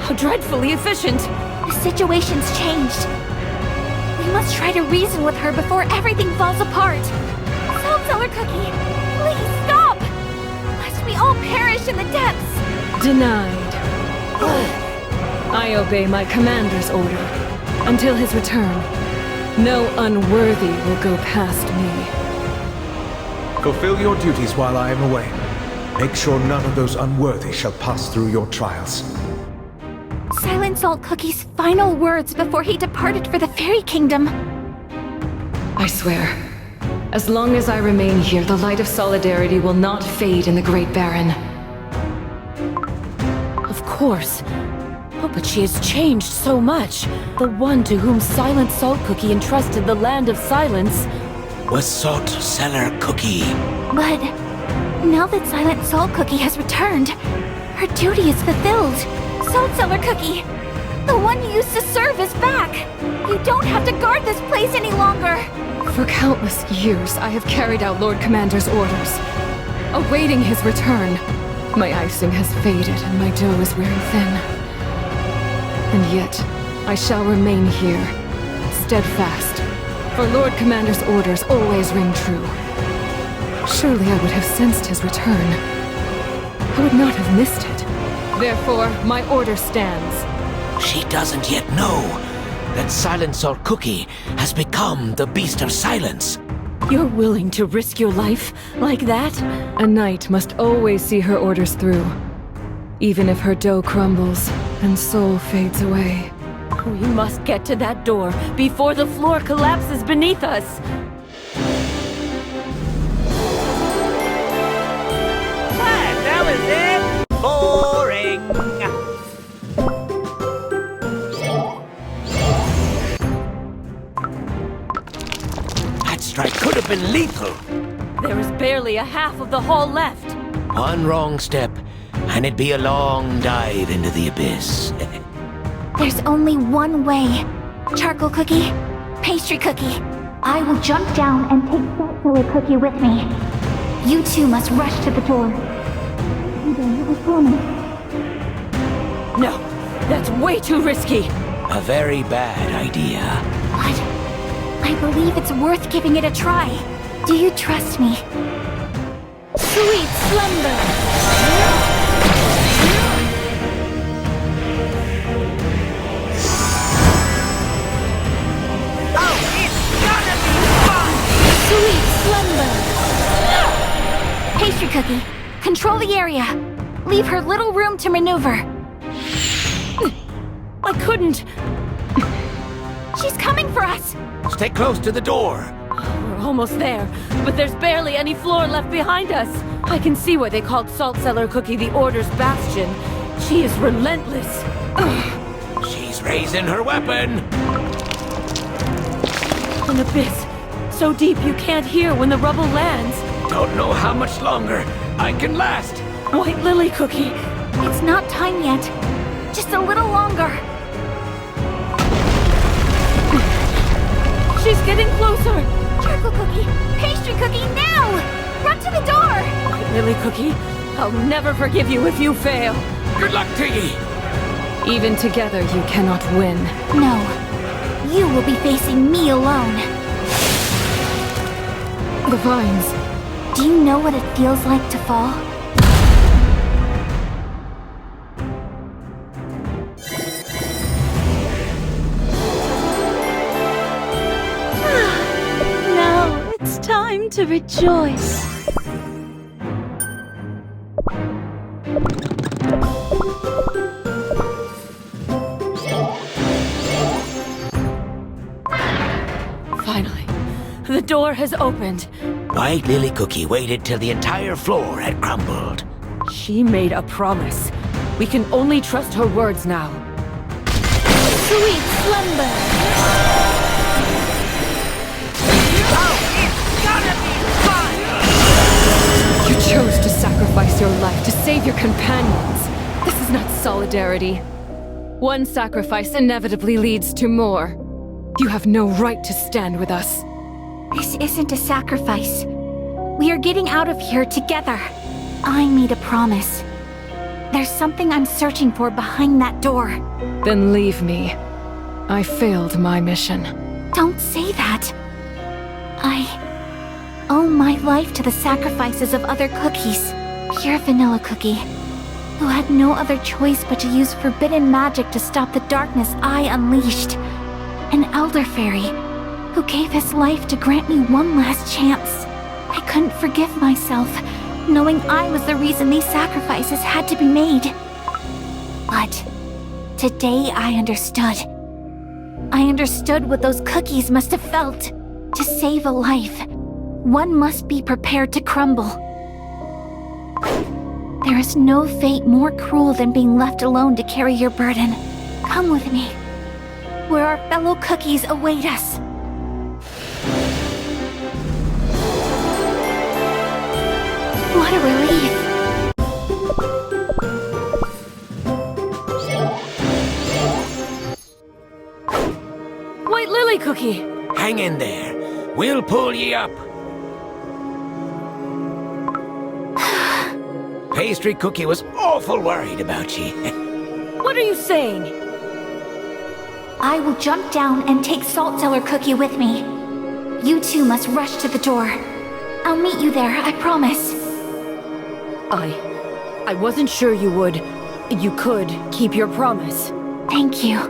How dreadfully efficient. The situation's changed. We must try to reason with her before everything falls apart. Salt Cellar Cookie, please stop! Lest we all perish in the depths! Denied. I obey my commander's order. Until his return, no unworthy will go past me. Fulfill your duties while I am away. Make sure none of those unworthy shall pass through your trials. Silent Salt Cookie's final words before he departed for the Fairy Kingdom. I swear, as long as I remain here, the light of solidarity will not fade in the Great Baron. Of course. Oh, but she has changed so much. The one to whom Silent Salt Cookie entrusted the Land of Silence was Salt Cellar Cookie. But now that Silent Salt Cookie has returned, her duty is fulfilled. Salt Cellar Cookie, the one you used to serve is back. You don't have to guard this place any longer. For countless years, I have carried out Lord Commander's orders, awaiting his return. My icing has faded and my dough is wearing thin. And yet, I shall remain here, steadfast, for Lord Commander's orders always ring true. Surely I would have sensed his return. I would not have missed it. Therefore, my order stands. She doesn't yet know that Silent Salt Cookie has become the Beast of Silence. You're willing to risk your life like that? A knight must always see her orders through, even if her dough crumbles and soul fades away. We must get to that door before the floor collapses beneath us. That was it. Boring. That strike could have been lethal. There is barely a half of the hall left. One wrong step, and it'd be a long dive into the abyss. There's only one way. Charcoal Cookie, Pastry Cookie. I will jump down and take Salt Cellar Cookie with me. You two must rush to the door. You will promise. No, that's way too risky. A very bad idea. But I believe it's worth giving it a try. Do you trust me? Sweet slumber! Oh, it's gonna be fun! Sweet slumber! Pastry Cookie, control the area. Leave her little room to maneuver. I couldn't. She's coming for us! Stay close to the door. We're almost there, but there's barely any floor left behind us. I can see why they called Salt Cellar Cookie the Order's bastion. She is relentless. She's raising her weapon. An abyss, so deep you can't hear when the rubble lands. Don't know how much longer I can last. White Lily Cookie. It's not time yet. Just a little longer. She's getting closer. Charcoal Cookie! Pastry Cookie, now! Run to the door! White Lily Cookie, I'll never forgive you if you fail. Good luck to ye. Even together, you cannot win. No. You will be facing me alone. The vines. Do you know what it feels like to fall? Now it's time to rejoice. Finally, the door has opened. White Lily Cookie waited till the entire floor had crumbled. She made a promise. We can only trust her words now. Sweet slumber! Oh, it's gonna be fun! You chose to sacrifice your life to save your companions. This is not solidarity. One sacrifice inevitably leads to more. You have no right to stand with us. This isn't a sacrifice. We are getting out of here together. I made a promise. There's something I'm searching for behind that door. Then leave me. I failed my mission. Don't say that. I owe my life to the sacrifices of other cookies. Pure Vanilla Cookie, who had no other choice but to use forbidden magic to stop the darkness I unleashed. An Elder Fairy, who gave his life to grant me one last chance. I couldn't forgive myself, knowing I was the reason these sacrifices had to be made. But today I understood. I understood what those cookies must have felt. To save a life, one must be prepared to crumble. There is no fate more cruel than being left alone to carry your burden. Come with me, where our fellow cookies await us. What a relief! White Lily Cookie! Hang in there. We'll pull ye up. Pastry Cookie was awful worried about ye. What are you saying? I will jump down and take Salt Cellar Cookie with me. You two must rush to the door. I'll meet you there, I promise. I wasn't sure you would. You could keep your promise. Thank you.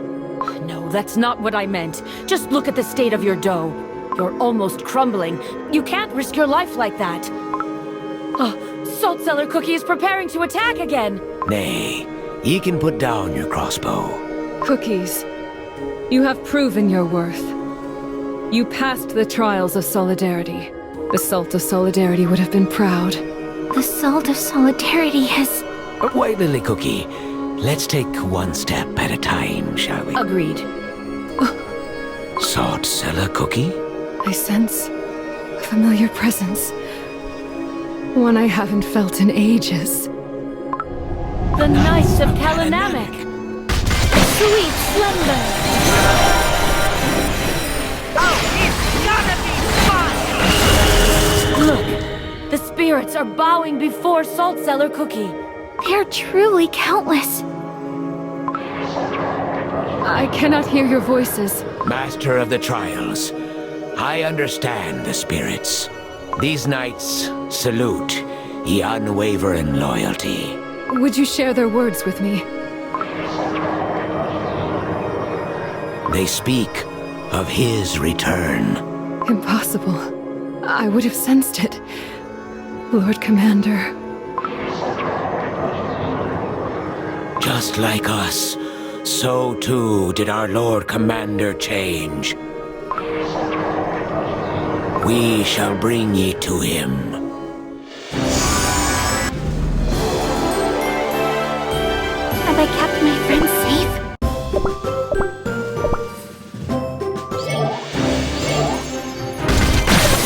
No, that's not what I meant. Just look at the state of your dough. You're almost crumbling. You can't risk your life like that. Oh, Salt Cellar Cookie is preparing to attack again. Nay, ye can put down your crossbow. Cookies, you have proven your worth. You passed the trials of solidarity. The Salt of Solidarity would have been proud. The Salt of Solidarity has... White Lily Cookie, let's take one step at a time, shall we? Agreed. Salt Cellar Cookie? I sense a familiar presence. One I haven't felt in ages. The Knights of Kalanamic! Sweet slumber! Oh, it's gonna be fun! Look! The spirits are bowing before Salt Cellar Cookie. They're truly countless. I cannot hear your voices. Master of the Trials, I understand the spirits. These knights salute ye unwavering loyalty. Would you share their words with me? They speak of his return. Impossible. I would have sensed it. Lord Commander. Just like us, so too did our Lord Commander change. We shall bring ye to him. Have I kept my friends safe?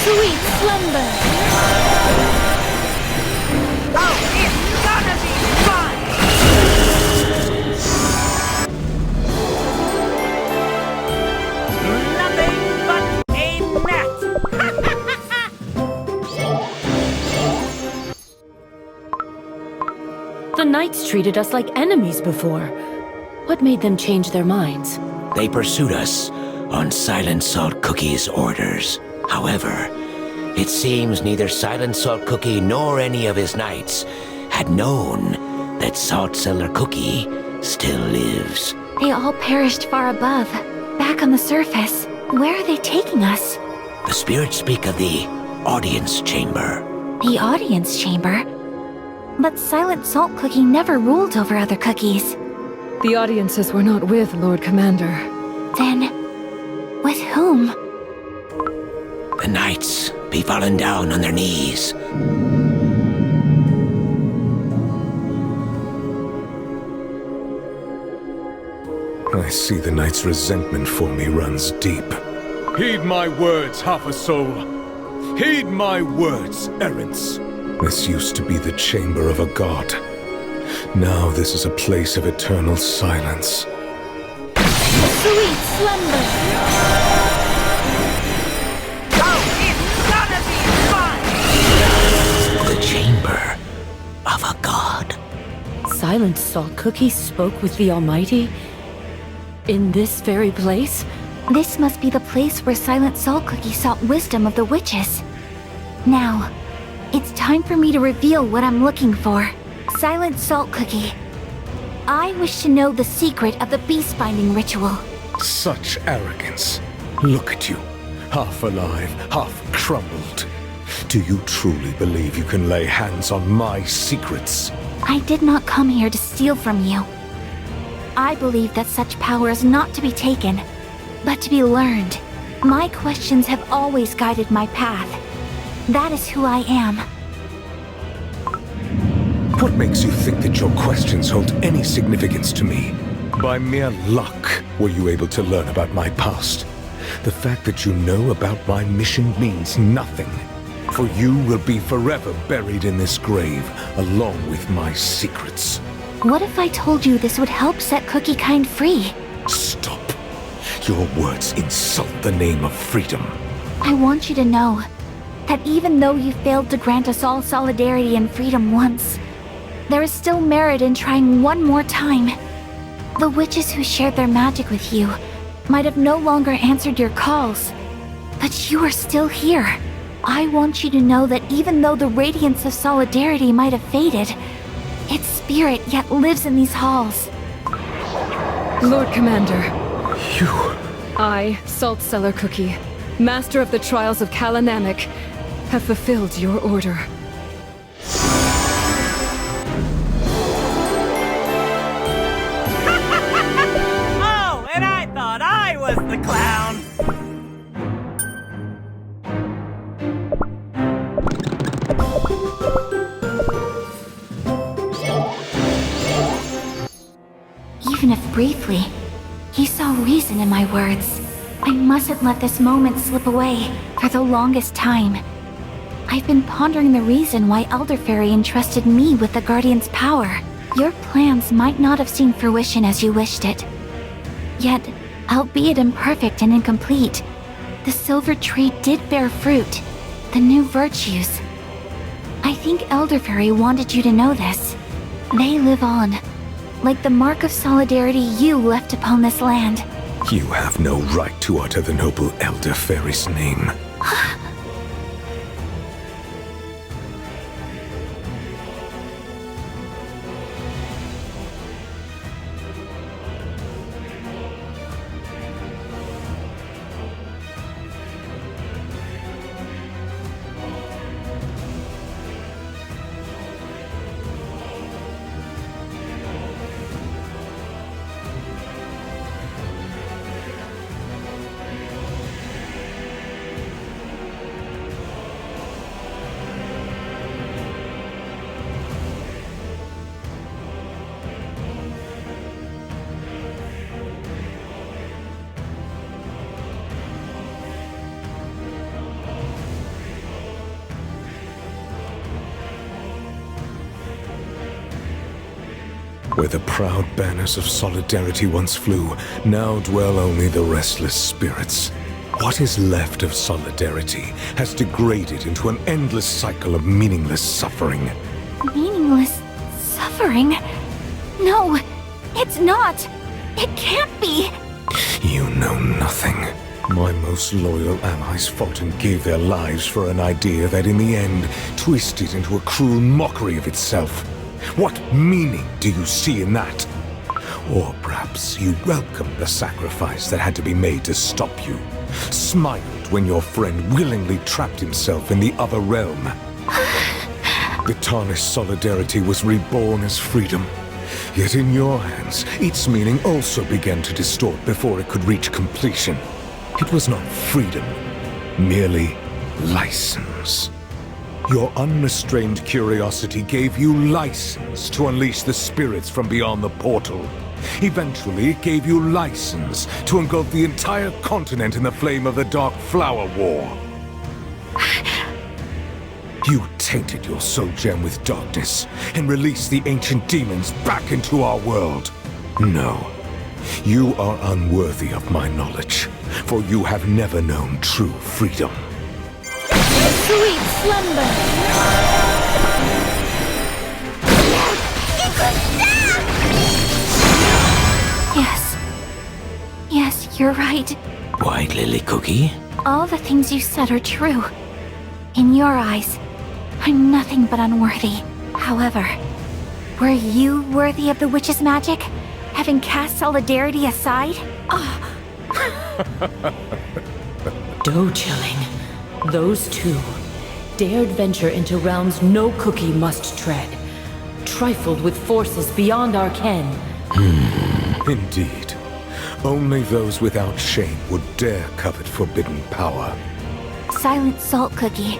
Sweet slumber! Oh, it's gonna be fun! Nothing but a net! The knights treated us like enemies before. What made them change their minds? They pursued us on Silent Salt Cookie's orders. However, it seems neither Silent Salt Cookie nor any of his knights had known that Salt Cellar Cookie still lives. They all perished far above, back on the surface. Where are they taking us? The spirits speak of the audience chamber. The audience chamber? But Silent Salt Cookie never ruled over other cookies. The audiences were not with Lord Commander. Then, with whom? The knights be fallen down on their knees. I see the knight's resentment for me runs deep. Heed my words, half a soul. Heed my words, errants. This used to be the chamber of a god. Now this is a place of eternal silence. Sweet slumber! Oh, it's gonna be fun! The chamber of a god. Silent Salt Cookie spoke with the Almighty? In this very place? This must be the place where Silent Salt Cookie sought wisdom of the witches. Now, it's time for me to reveal what I'm looking for. Silent Salt Cookie, I wish to know the secret of the beast binding ritual. Such arrogance. Look at you, half alive, half crumbled. Do you truly believe you can lay hands on my secrets? I did not come here to steal from you. I believe that such power is not to be taken, but to be learned. My questions have always guided my path. That is who I am. What makes you think that your questions hold any significance to me? By mere luck were you able to learn about my past. The fact that you know about my mission means nothing. For you will be forever buried in this grave, along with my secrets. What if I told you this would help set Cookie Kind free? Stop. Your words insult the name of freedom. I want you to know that even though you failed to grant us all solidarity and freedom once, there is still merit in trying one more time. The witches who shared their magic with you might have no longer answered your calls, but you are still here. I want you to know that even though the radiance of solidarity might have faded, its spirit yet lives in these halls. Lord Commander. You... I, Salt Cellar Cookie, Master of the Trials of Kalanamic, have fulfilled your order. Oh, and I thought I was the clown! Even if briefly, he saw reason in my words. I mustn't let this moment slip away for the longest time. I've been pondering the reason why Elder Fairy entrusted me with the Guardian's power. Your plans might not have seen fruition as you wished it. Yet, albeit imperfect and incomplete, the silver tree did bear fruit, the new virtues. I think Elder Fairy wanted you to know this. They live on, like the mark of solidarity you left upon this land. You have no right to utter the noble Elder Fairy's name. Where the proud banners of solidarity once flew, now dwell only the restless spirits. What is left of solidarity has degraded into an endless cycle of meaningless suffering. Meaningless suffering? No, it's not. It can't be. You know nothing. My most loyal allies fought and gave their lives for an idea that in the end twisted into a cruel mockery of itself. What meaning do you see in that? Or perhaps you welcomed the sacrifice that had to be made to stop you, smiled when your friend willingly trapped himself in the other realm. The tarnished solidarity was reborn as freedom. Yet in your hands, its meaning also began to distort before it could reach completion. It was not freedom, merely license. Your unrestrained curiosity gave you license to unleash the spirits from beyond the portal. Eventually, it gave you license to engulf the entire continent in the flame of the Dark Flower War. You tainted your soul gem with darkness and released the ancient demons back into our world. No, you are unworthy of my knowledge, for you have never known true freedom. Sweet slumber! Yes. Yes, you're right. White Lily Cookie? All the things you said are true. In your eyes, I'm nothing but unworthy. However, were you worthy of the witch's magic? Having cast solidarity aside? Dough chilling. Those two dared venture into realms no cookie must tread, trifled with forces beyond our ken. Indeed. Only those without shame would dare covet forbidden power. Silent Salt Cookie,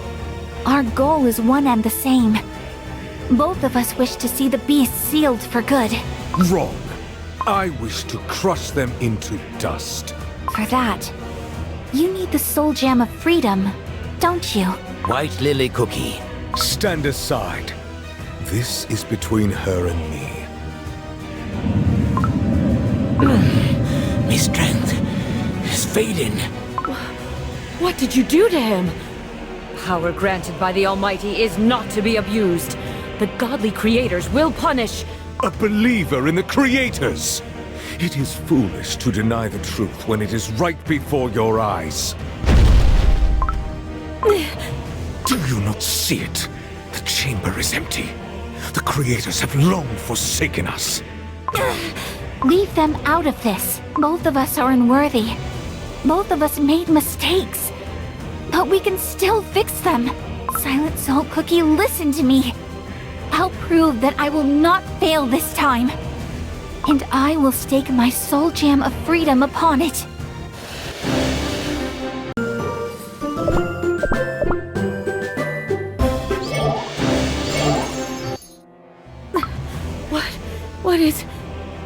our goal is one and the same. Both of us wish to see the beast sealed for good. Wrong. I wish to crush them into dust. For that, you need the soul gem of freedom, don't you? White Lily Cookie. Stand aside. This is between her and me. My strength is fading. What did you do to him? Power granted by the Almighty is not to be abused. The godly creators will punish. A believer in the creators! It is foolish to deny the truth when it is right before your eyes. Do you not see it? The chamber is empty. The creators have long forsaken us. Leave them out of this. Both of us are unworthy. Both of us made mistakes. But we can still fix them. Silent Salt Cookie, listen to me. I'll prove that I will not fail this time. And I will stake my soul gem of freedom upon it. What is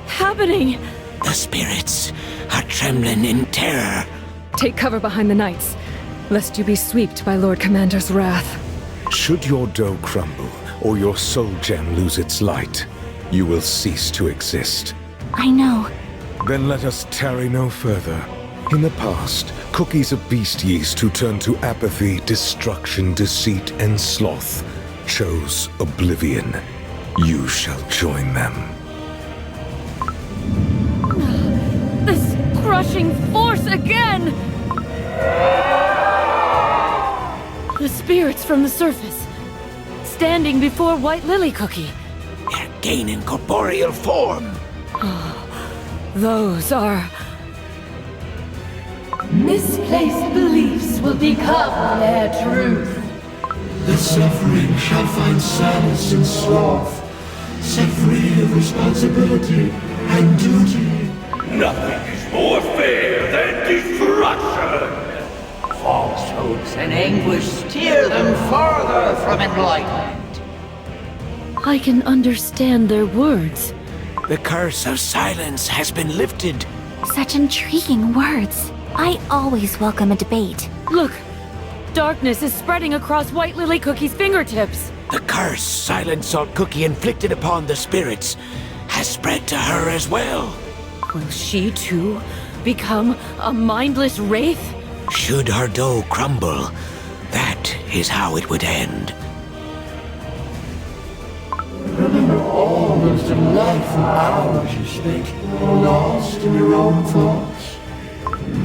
happening? The spirits are trembling in terror. Take cover behind the knights, lest you be swept by Lord Commander's wrath. Should your dough crumble, or your soul gem lose its light, you will cease to exist. I know. Then let us tarry no further. In the past, cookies of beast yeast who turned to apathy, destruction, deceit, and sloth chose oblivion. You shall join them. crushing force again! The spirits from the surface, standing before White Lily Cookie. They're gaining corporeal form. Those are... Misplaced beliefs will become their truth. The suffering shall find solace in sloth, set free of responsibility and duty. Nothing is more fair than destruction! Falsehoods and anguish steer them farther from enlightenment. I can understand their words. The curse of silence has been lifted. Such intriguing words. I always welcome a debate. Look! Darkness is spreading across White Lily Cookie's fingertips. The curse Silent Salt Cookie inflicted upon the spirits has spread to her as well. Will she, too, become a mindless wraith? Should her dough crumble, that is how it would end. Remember all those delightful hours you spent lost in your own thoughts.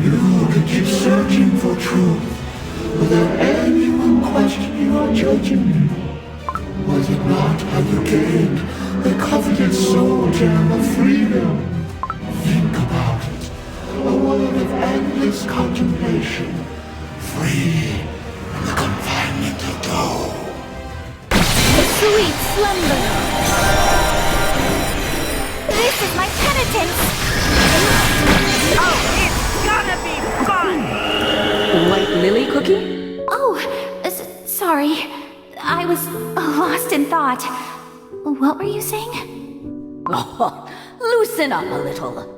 You could keep searching for truth without anyone questioning or judging you. Was it not how you gained the coveted soul gem of freedom? Think about it. A world of endless contemplation, free from the confinement of dough. Sweet slumber. This is my penitence. Oh, it's gonna be fun! White Lily Cookie? Oh, sorry. I was lost in thought. What were you saying? Oh, loosen up a little.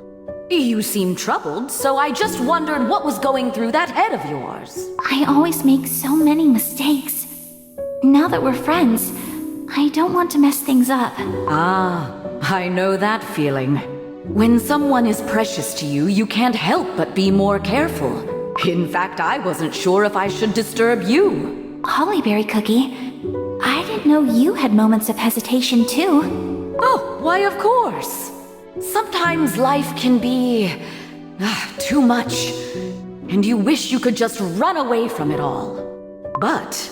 You seem troubled, so I just wondered what was going through that head of yours. I always make so many mistakes. Now that we're friends, I don't want to mess things up. Ah, I know that feeling. When someone is precious to you, you can't help but be more careful. In fact, I wasn't sure if I should disturb you. Hollyberry Cookie, I didn't know you had moments of hesitation too. Oh, why of course. Sometimes life can be... too much. And you wish you could just run away from it all. But...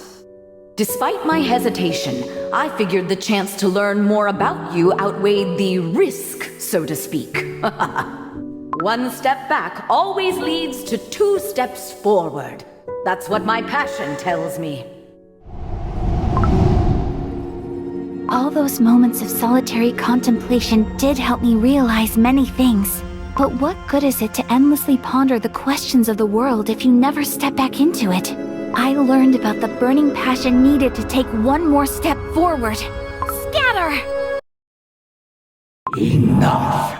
despite my hesitation, I figured the chance to learn more about you outweighed the risk, so to speak. One step back always leads to 2 steps forward. That's what my passion tells me. All those moments of solitary contemplation did help me realize many things. But what good is it to endlessly ponder the questions of the world if you never step back into it? I learned about the burning passion needed to take one more step forward. Scatter! Enough.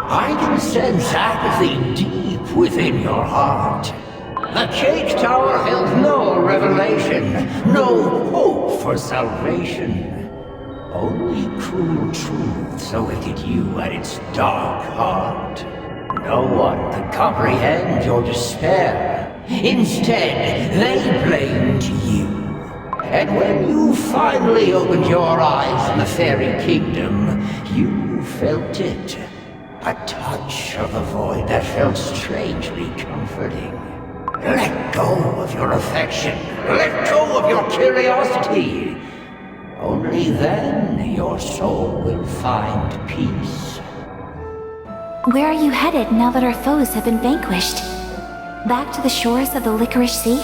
I can sense apathy deep within your heart. The Cake Tower held no revelation, no hope for salvation. Only cruel truths awaited you at its dark heart. No one could comprehend your despair. Instead, they blamed you. And when you finally opened your eyes in the fairy kingdom, you felt it. A touch of the void that felt strangely comforting. Let go of your affection. Let go of your curiosity. Only then your soul will find peace. Where are you headed now that our foes have been vanquished? Back to the shores of the Licorice Sea?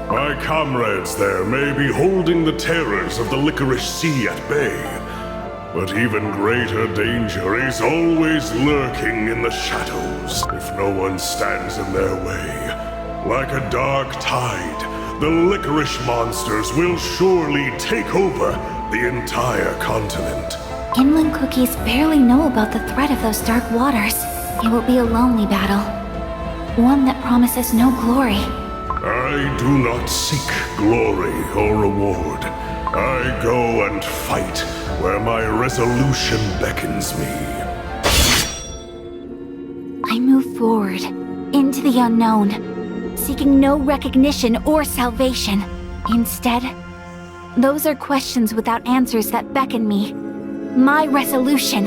My comrades there may be holding the terrors of the Licorice Sea at bay. But even greater danger is always lurking in the shadows if no one stands in their way. Like a dark tide, the licorice monsters will surely take over the entire continent. Inland cookies barely know about the threat of those dark waters. It will be a lonely battle. One that promises no glory. I do not seek glory or reward. I go and fight where my resolution beckons me. I move forward, into the unknown, seeking no recognition or salvation. Instead, those are questions without answers that beckon me. My resolution.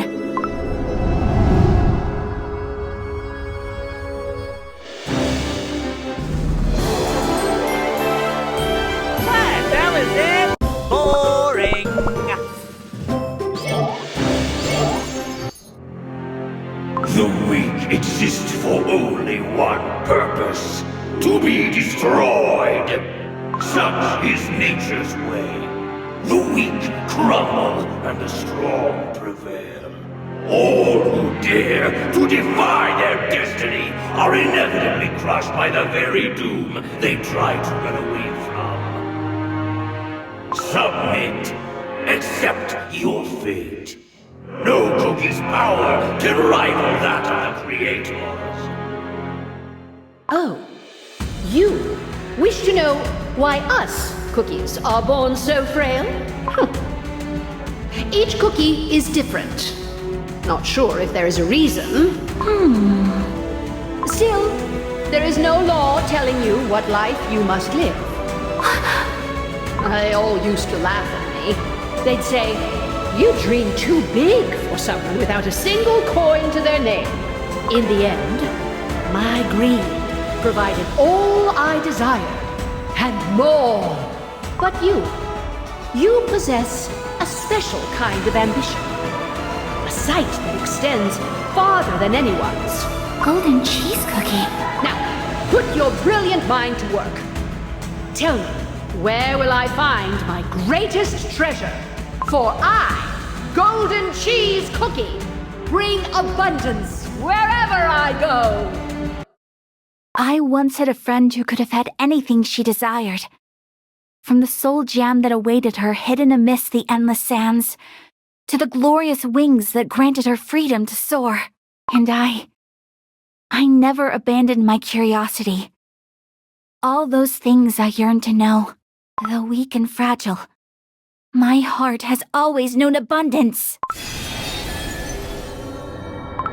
exist for only one purpose: to be destroyed. Such is nature's way. The weak crumble and the strong prevail. All who dare to defy their destiny are inevitably crushed by the very doom they try to run away from. Submit. Accept your fate. No cookie's power can rival that of the creators. Oh, you wish to know why us cookies are born so frail? Each cookie is different. Not sure if there is a reason. Still, there is no law telling you what life you must live. They all used to laugh at me. They'd say, "You dream too big for someone without a single coin to their name." In the end, my greed provided all I desired, and more. But you possess a special kind of ambition. A sight that extends farther than anyone's. Golden cheese cookie. Now, put your brilliant mind to work. Tell me, where will I find my greatest treasure? For I, Golden Cheese Cookie, bring abundance wherever I go. I once had a friend who could have had anything she desired. From the soul gem that awaited her hidden amidst the endless sands, to the glorious wings that granted her freedom to soar. And I never abandoned my curiosity. All those things I yearned to know, though weak and fragile, my heart has always known abundance.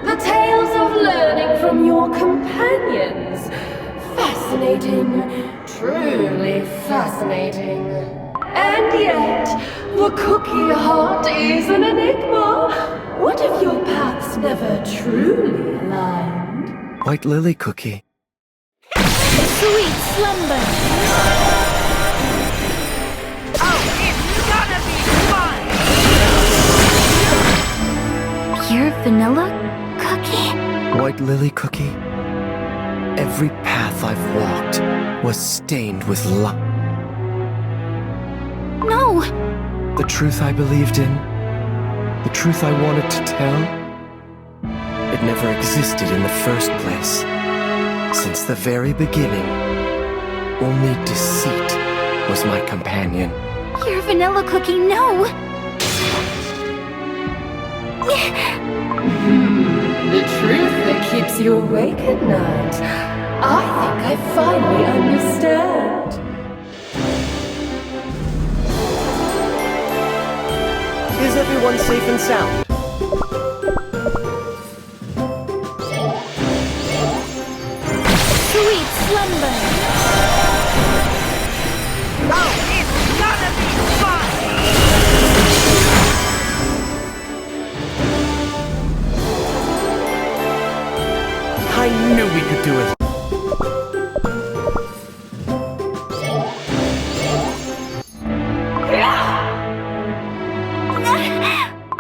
The tales of learning from your companions. Fascinating. Truly fascinating. And yet, the cookie heart is an enigma. What if your paths never truly aligned? White lily cookie. Sweet slumber. Pure vanilla cookie? White lily cookie. Every path I've walked was stained with love. No! The truth I believed in, the truth I wanted to tell, it never existed in the first place. Since the very beginning, only deceit was my companion. Pure vanilla cookie, no! The truth that keeps you awake at night. I think I finally understand. Is everyone safe and sound? Sweet slumber. Oh, it's gonna be fun! I knew we could do it.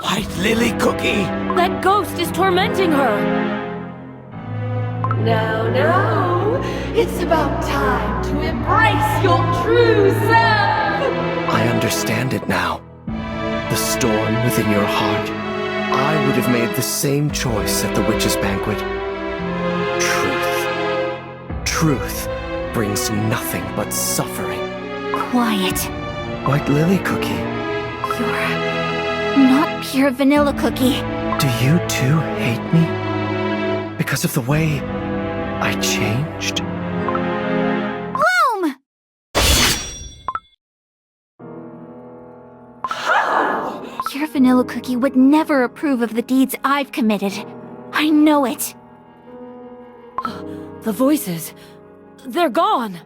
White lily cookie! That ghost is tormenting her. Now, it's about time to embrace your true self. I understand it now. The storm within your heart. I would have made the same choice at the witch's banquet. Truth brings nothing but suffering. Quiet. White lily cookie. You're not pure vanilla cookie. Do you too hate me? Because of the way I changed? Bloom! Pure vanilla cookie would never approve of the deeds I've committed. I know it. The voices. They're gone.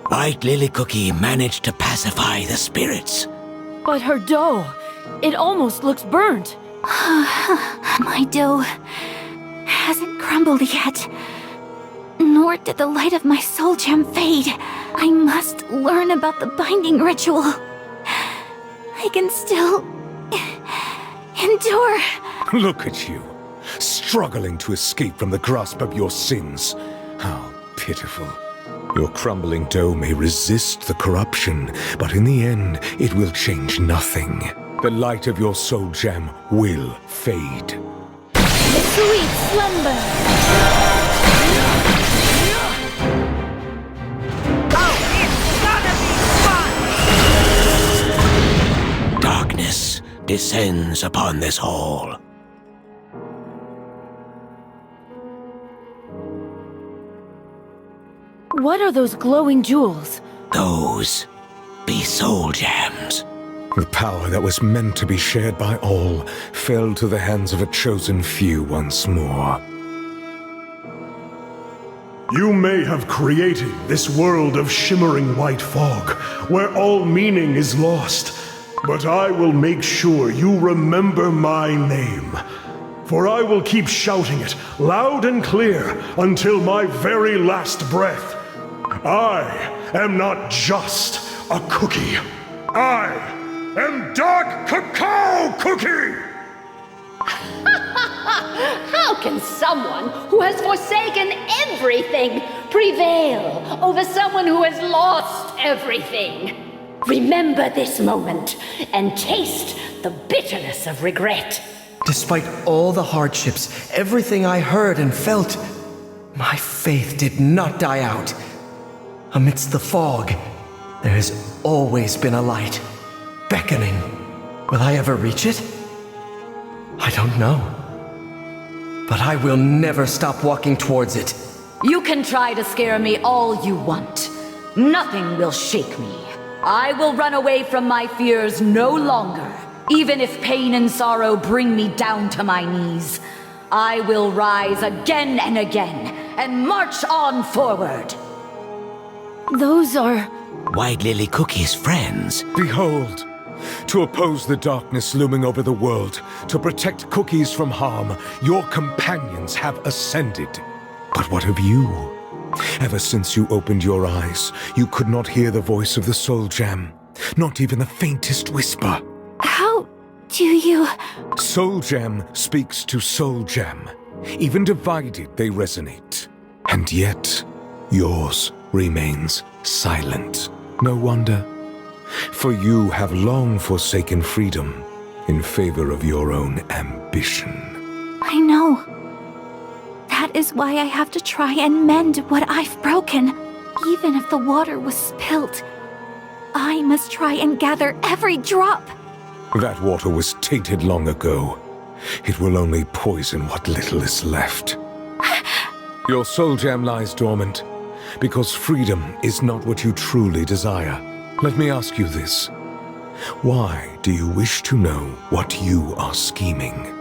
White lily cookie managed to pacify the spirits. But her dough, it almost looks burnt. My dough hasn't crumbled yet. Nor did the light of my soul gem fade. I must learn about the binding ritual. I can still endure. Look at you, struggling to escape from the grasp of your sins. How pitiful. Your crumbling dough may resist the corruption, but in the end, it will change nothing. The light of your soul gem will fade. Sweet slumber! Darkness descends upon this hall. What are those glowing jewels? Those be soul gems. The power that was meant to be shared by all fell to the hands of a chosen few once more. You may have created this world of shimmering white fog, where all meaning is lost, but I will make sure you remember my name. For I will keep shouting it, loud and clear, until my very last breath. I am not just a cookie. I am Dark Cacao Cookie! How can someone who has forsaken everything prevail over someone who has lost everything? Remember this moment and taste the bitterness of regret. Despite all the hardships, everything I heard and felt, my faith did not die out. Amidst the fog, there has always been a light, beckoning. Will I ever reach it? I don't know. But I will never stop walking towards it. You can try to scare me all you want. Nothing will shake me. I will run away from my fears no longer. Even if pain and sorrow bring me down to my knees, I will rise again and again and march on forward. Those are... White Lily Cookie's friends. Behold! To oppose the darkness looming over the world, to protect cookies from harm, your companions have ascended. But what of you? Ever since you opened your eyes, you could not hear the voice of the soul gem, not even the faintest whisper. How do you... Soul gem speaks to soul gem. Even divided, they resonate. And yet, yours remains silent. No wonder. For you have long forsaken freedom in favor of your own ambition. I know. That is why I have to try and mend what I've broken. Even if the water was spilt, I must try and gather every drop. That water was tainted long ago. It will only poison what little is left. Your soul gem lies dormant, because freedom is not what you truly desire. Let me ask you this. Why do you wish to know what you are scheming?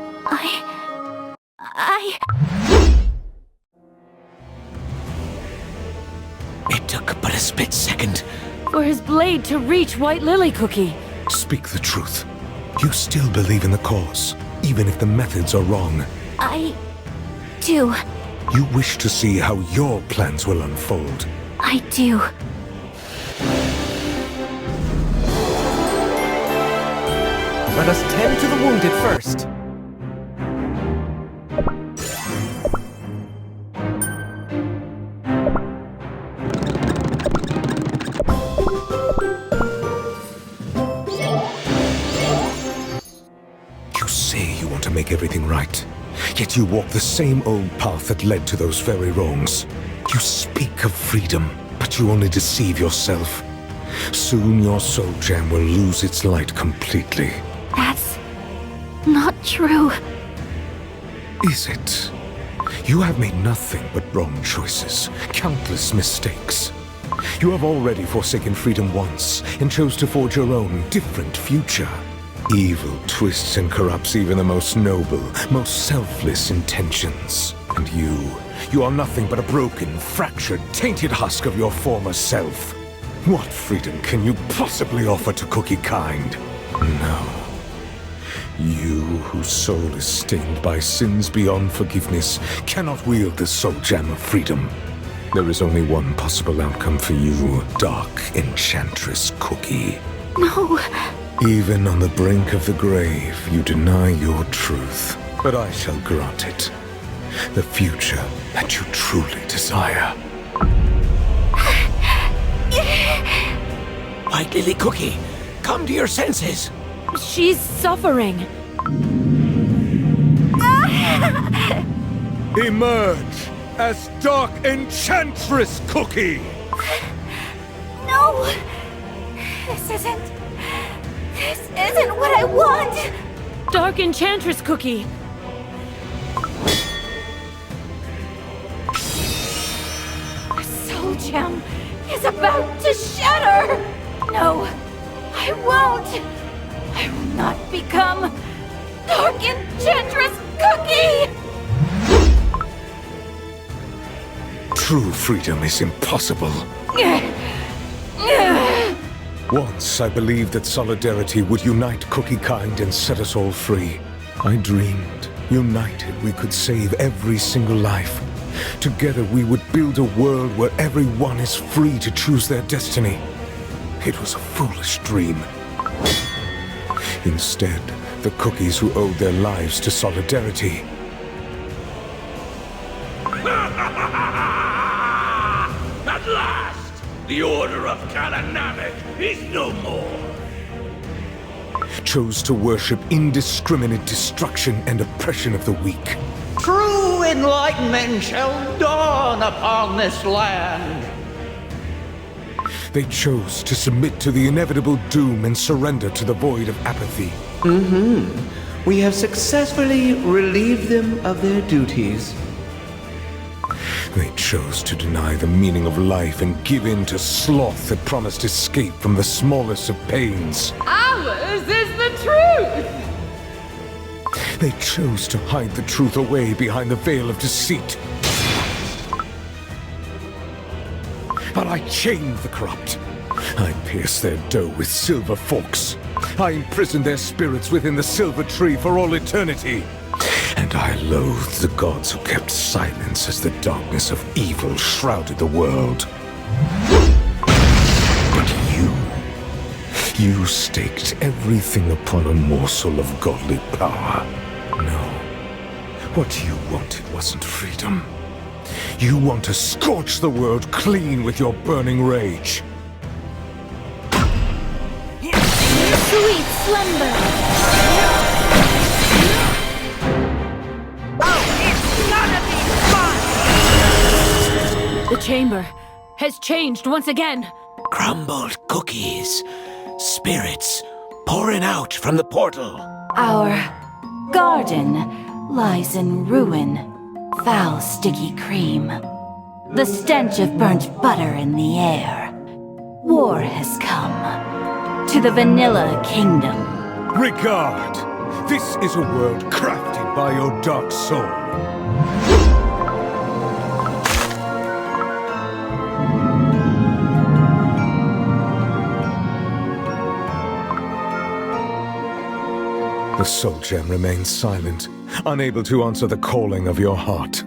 It took but a split second. For his blade to reach White Lily Cookie. Speak the truth. You still believe in the cause, even if the methods are wrong. I do. You wish to see how your plans will unfold. I do. Let us tend to the wounded first. You say you want to make everything right, yet you walk the same old path that led to those very wrongs. You speak of freedom, but you only deceive yourself. Soon your soul gem will lose its light completely. That's not true. Is it? You have made nothing but wrong choices, countless mistakes. You have already forsaken freedom once and chose to forge your own different future. Evil twists and corrupts even the most noble, most selfless intentions. And you are nothing but a broken, fractured, tainted husk of your former self. What freedom can you possibly offer to cookie kind? No. You, whose soul is stained by sins beyond forgiveness, cannot wield the soul gem of freedom. There is only one possible outcome for you, Dark Enchantress Cookie. No. Even on the brink of the grave, you deny your truth. But I shall grant it. The future that you truly desire. White Lily Cookie, come to your senses. She's suffering. Emerge as Dark Enchantress Cookie! No! This isn't what I want! Dark Enchantress Cookie! The soul gem is about to shatter! No, I won't! I will not become Dark Enchantress Cookie! True freedom is impossible. Once I believed that solidarity would unite Cookie kind and set us all free. I dreamed, united, we could save every single life. Together we would build a world where everyone is free to choose their destiny. It was a foolish dream. Instead, the cookies who owed their lives to solidarity At last! The Order of Kalanamek is no more! chose to worship indiscriminate destruction and oppression of the weak. True enlightenment shall dawn upon this land. They chose to submit to the inevitable doom and surrender to the void of apathy. We have successfully relieved them of their duties. They chose to deny the meaning of life and give in to sloth that promised escape from the smallest of pains. Ours is the truth! They chose to hide the truth away behind the veil of deceit. But I chained the corrupt. I pierced their dough with silver forks. I imprisoned their spirits within the silver tree for all eternity. And I loathed the gods who kept silence as the darkness of evil shrouded the world. But you staked everything upon a morsel of godly power. No, what you wanted wasn't freedom. You want to scorch the world clean with your burning rage. Sweet slumber! The chamber has changed once again. Crumbled cookies. Spirits pouring out from the portal. Our garden lies in ruin. Foul, sticky cream. The stench of burnt butter in the air. War has come to the Vanilla Kingdom. Regard! This is a world crafted by your dark soul. The soul gem remains silent, unable to answer the calling of your heart.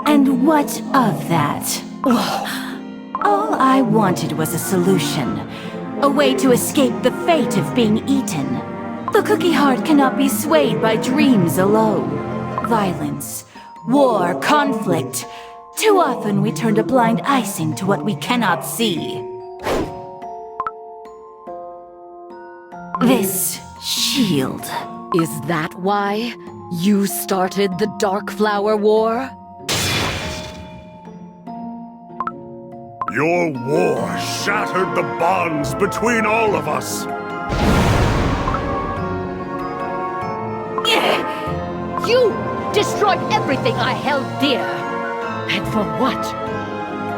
And what of that? All I wanted was a solution. A way to escape the fate of being eaten. The cookie heart cannot be swayed by dreams alone. Violence, war, conflict. Too often we turn a blind icing to what we cannot see. This shield. Is that why you started the Dark Flower War? Your war shattered the bonds between all of us. You destroyed everything I held dear. And for what?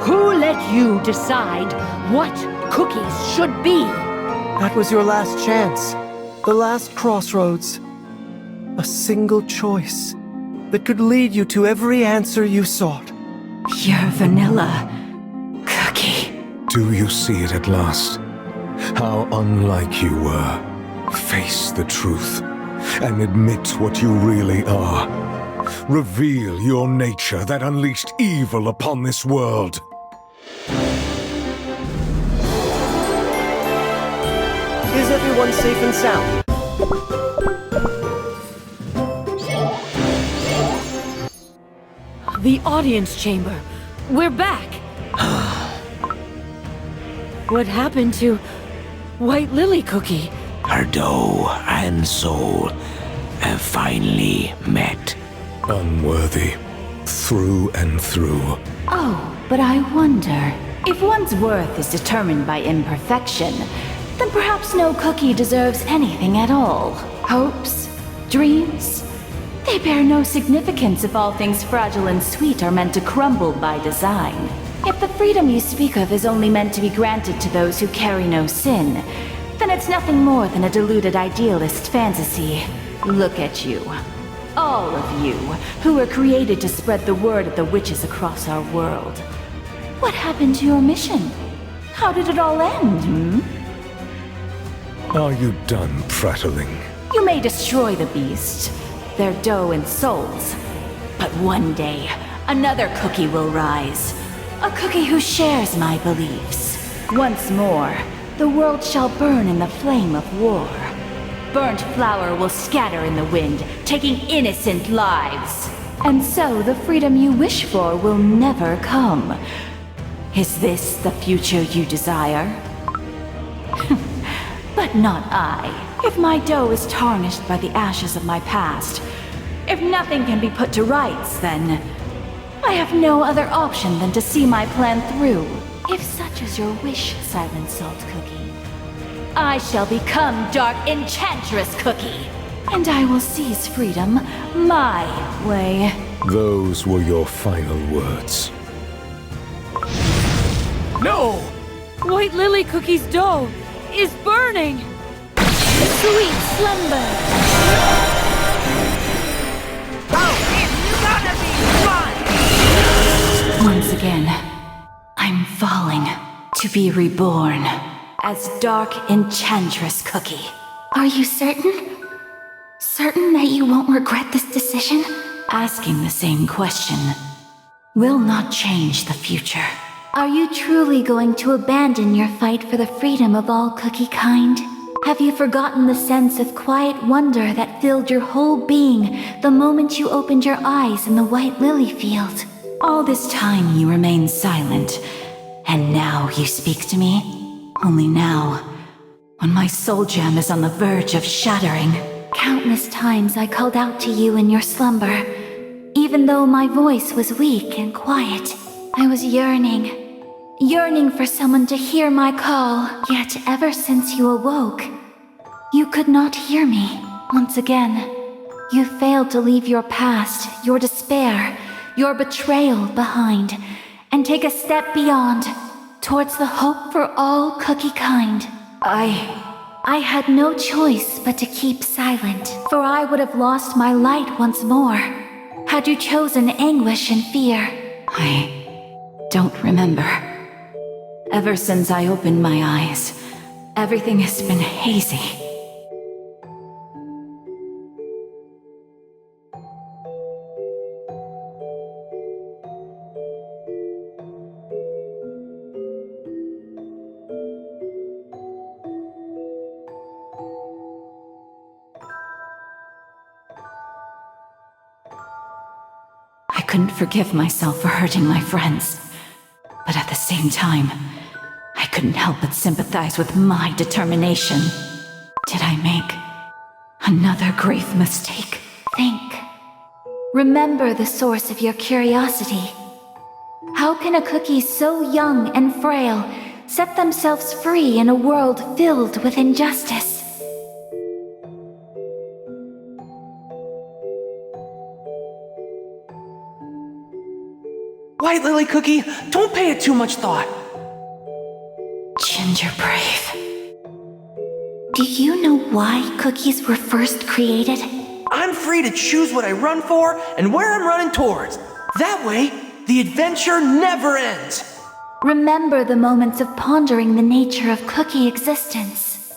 Who let you decide what cookies should be? That was your last chance. The last crossroads. A single choice that could lead you to every answer you sought. Pure vanilla. Cookie. Do you see it at last? How unlike you were. Face the truth and admit what you really are. Reveal your nature that unleashed evil upon this world. Is everyone safe and sound? The audience chamber. We're back. What happened to White Lily Cookie? Her dough and soul have finally met. Unworthy. Through and through. Oh, but I wonder, if one's worth is determined by imperfection, then perhaps no cookie deserves anything at all. Hopes? Dreams? They bear no significance if all things fragile and sweet are meant to crumble by design. If the freedom you speak of is only meant to be granted to those who carry no sin, then it's nothing more than a deluded idealist fantasy. Look at you. All of you, who were created to spread the word of the witches across our world. What happened to your mission? How did it all end, Are you done prattling? You may destroy the beast, their dough and souls, but one day, another cookie will rise. A cookie who shares my beliefs. Once more, the world shall burn in the flame of war. Burnt flour will scatter in the wind, taking innocent lives. And so the freedom you wish for will never come. Is this the future you desire? But not I. If my dough is tarnished by the ashes of my past, if nothing can be put to rights, then I have no other option than to see my plan through. If such is your wish, Silent Salt Cookie, I shall become Dark Enchantress Cookie, and I will seize freedom my way. Those were your final words. No! White Lily Cookie's dough is burning! Sweet slumber! Oh, it's gonna be fun! Once again, I'm falling to be reborn as Dark Enchantress Cookie. Are you certain? Certain that you won't regret this decision? Asking the same question will not change the future. Are you truly going to abandon your fight for the freedom of all cookie kind? Have you forgotten the sense of quiet wonder that filled your whole being the moment you opened your eyes in the White Lily Field? All this time you remained silent, and now you speak to me? Only now, when my soul gem is on the verge of shattering. Countless times I called out to you in your slumber. Even though my voice was weak and quiet, I was yearning for someone to hear my call. Yet ever since you awoke, you could not hear me. Once again, you failed to leave your past, your despair, your betrayal behind, and take a step beyond, towards the hope for all cookie kind. I had no choice but to keep silent, for I would have lost my light once more, had you chosen anguish and fear. I don't remember. Ever since I opened my eyes, everything has been hazy. I couldn't forgive myself for hurting my friends, but at the same time, I couldn't help but sympathize with my determination. Did I make another grave mistake? Think. Remember the source of your curiosity. How can a cookie so young and frail set themselves free in a world filled with injustice? White Lily Cookie, don't pay it too much thought. Ginger Brave. Do you know why cookies were first created? I'm free to choose what I run for and where I'm running towards. That way, the adventure never ends. Remember the moments of pondering the nature of cookie existence.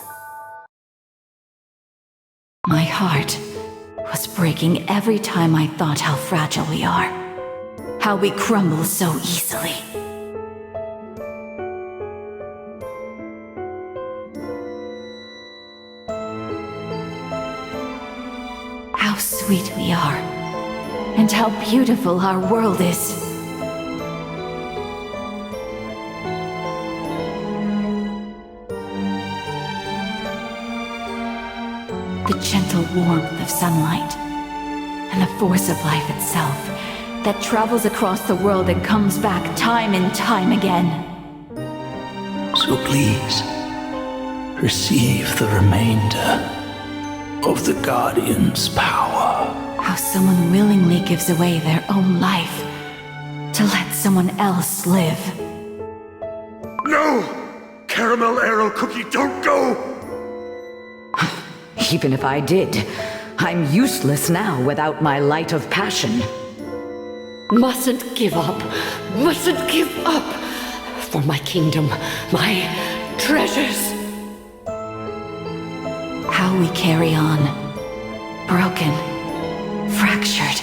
My heart was breaking every time I thought how fragile we are. How we crumble so easily. How sweet we are, and how beautiful our world is. The gentle warmth of sunlight, and the force of life itself that travels across the world and comes back time and time again. So please, receive the remainder of the Guardian's power. How someone willingly gives away their own life to let someone else live. No! Caramel Arrow Cookie, don't go! Even if I did, I'm useless now without my light of passion. Mustn't give up. Mustn't give up. For my kingdom, my treasures. How we carry on. Broken. Fractured.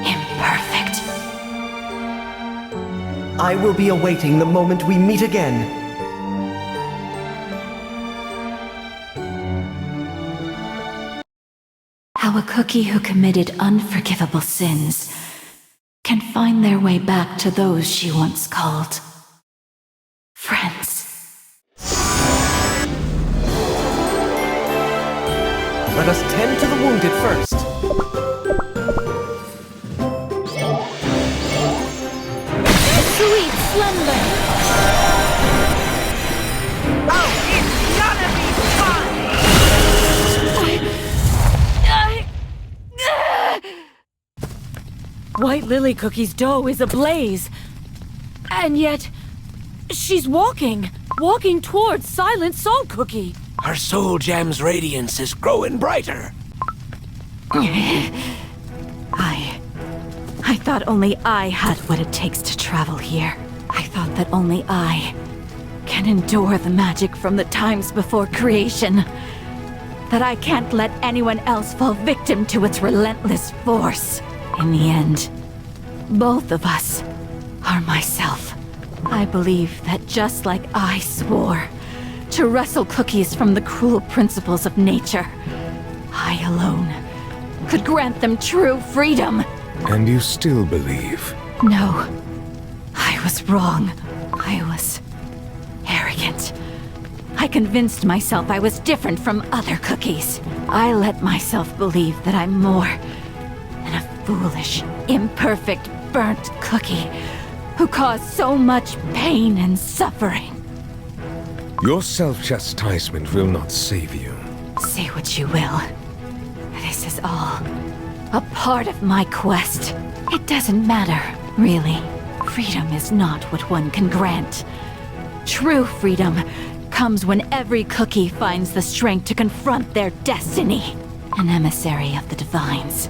Imperfect. I will be awaiting the moment we meet again. How a cookie who committed unforgivable sins can find their way back to those she once called friends. Let us tend to the wounded first. Sweet slumber! Oh, it's gonna be fun! White Lily Cookie's dough is ablaze. And yet, she's walking towards Silent Soul Cookie. Her soul gem's radiance is growing brighter. I thought only I had what it takes to travel here. I thought that only I can endure the magic from the times before creation. That I can't let anyone else fall victim to its relentless force. In the end, both of us are myself. I believe that just like I swore to wrestle cookies from the cruel principles of nature, I alone could grant them true freedom. And you still believe? No, I was wrong. I was arrogant. I convinced myself I was different from other cookies. I let myself believe that I'm more than a foolish, imperfect, burnt cookie who caused so much pain and suffering. Your self-chastisement will not save you. Say what you will. This is all a part of my quest. It doesn't matter, really. Freedom is not what one can grant. True freedom comes when every cookie finds the strength to confront their destiny. An emissary of the divines.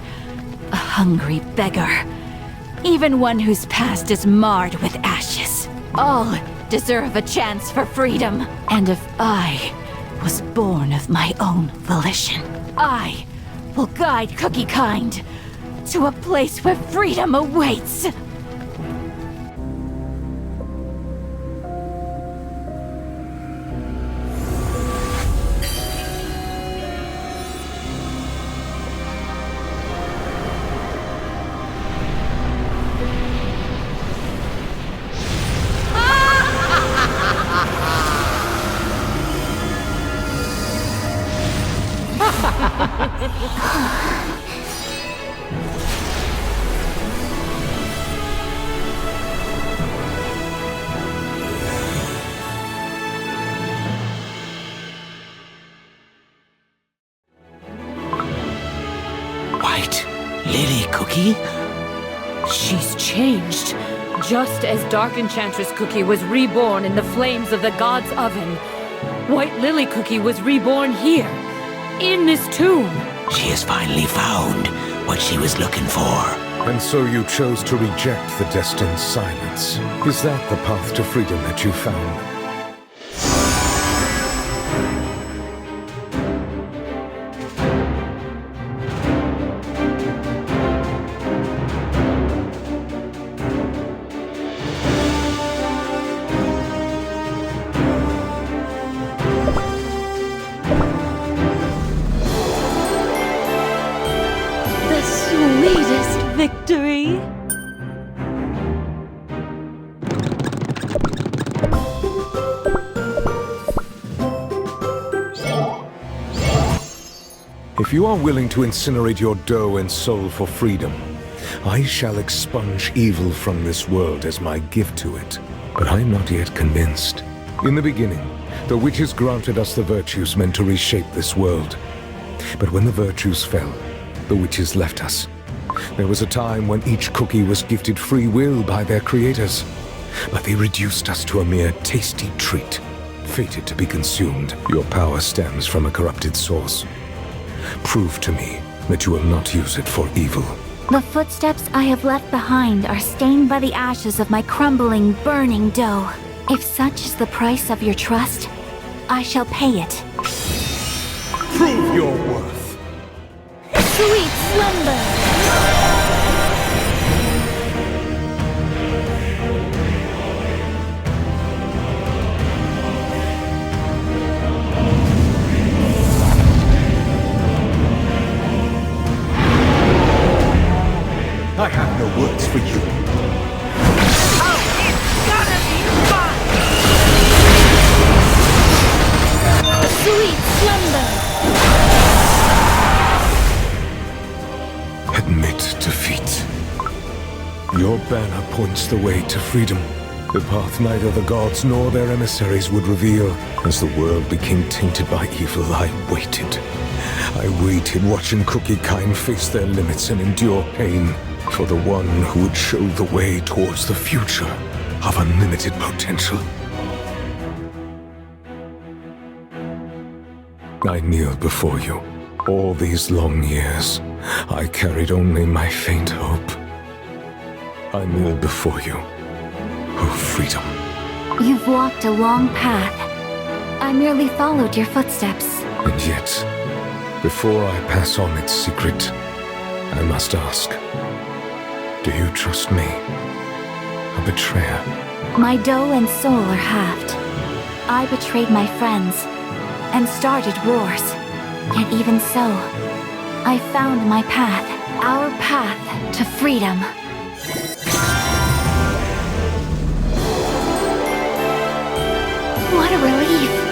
A hungry beggar. Even one whose past is marred with ashes. All deserve a chance for freedom. And if I was born of my own volition, I will guide Cookie Kind to a place where freedom awaits. White Lily Cookie? She's changed. Just as Dark Enchantress Cookie was reborn in the flames of the God's oven, White Lily Cookie was reborn here, in this tomb. She has finally found what she was looking for. And so you chose to reject the destined silence. Is that the path to freedom that you found? The sweetest victory. victory. If you are willing to incinerate your dough and soul for freedom, I shall expunge evil from this world as my gift to it. But I'm not yet convinced. In the beginning, the witches granted us the virtues meant to reshape this world. But when the virtues fell, the witches left us. There was a time when each cookie was gifted free will by their creators. But they reduced us to a mere tasty treat, fated to be consumed. Your power stems from a corrupted source. Prove to me that you will not use it for evil. The footsteps I have left behind are stained by the ashes of my crumbling, burning dough. If such is the price of your trust, I shall pay it. Prove your worth. Sweet slumber! I have no words for you. Oh, it's gonna be fun! Sweet slumber! Admit defeat. Your banner points the way to freedom. The path neither the gods nor their emissaries would reveal. As the world became tainted by evil, I waited. I waited, watching cookie kind face their limits and endure pain. For the one who would show the way towards the future of unlimited potential. I kneel before you. All these long years, I carried only my faint hope. I kneel before you. Oh, freedom. You've walked a long path. I merely followed your footsteps. And yet, before I pass on its secret, I must ask, do you trust me? A betrayer? My dough and soul are halved. I betrayed my friends and started wars. Yet even so, I found my path, our path to freedom. What a relief!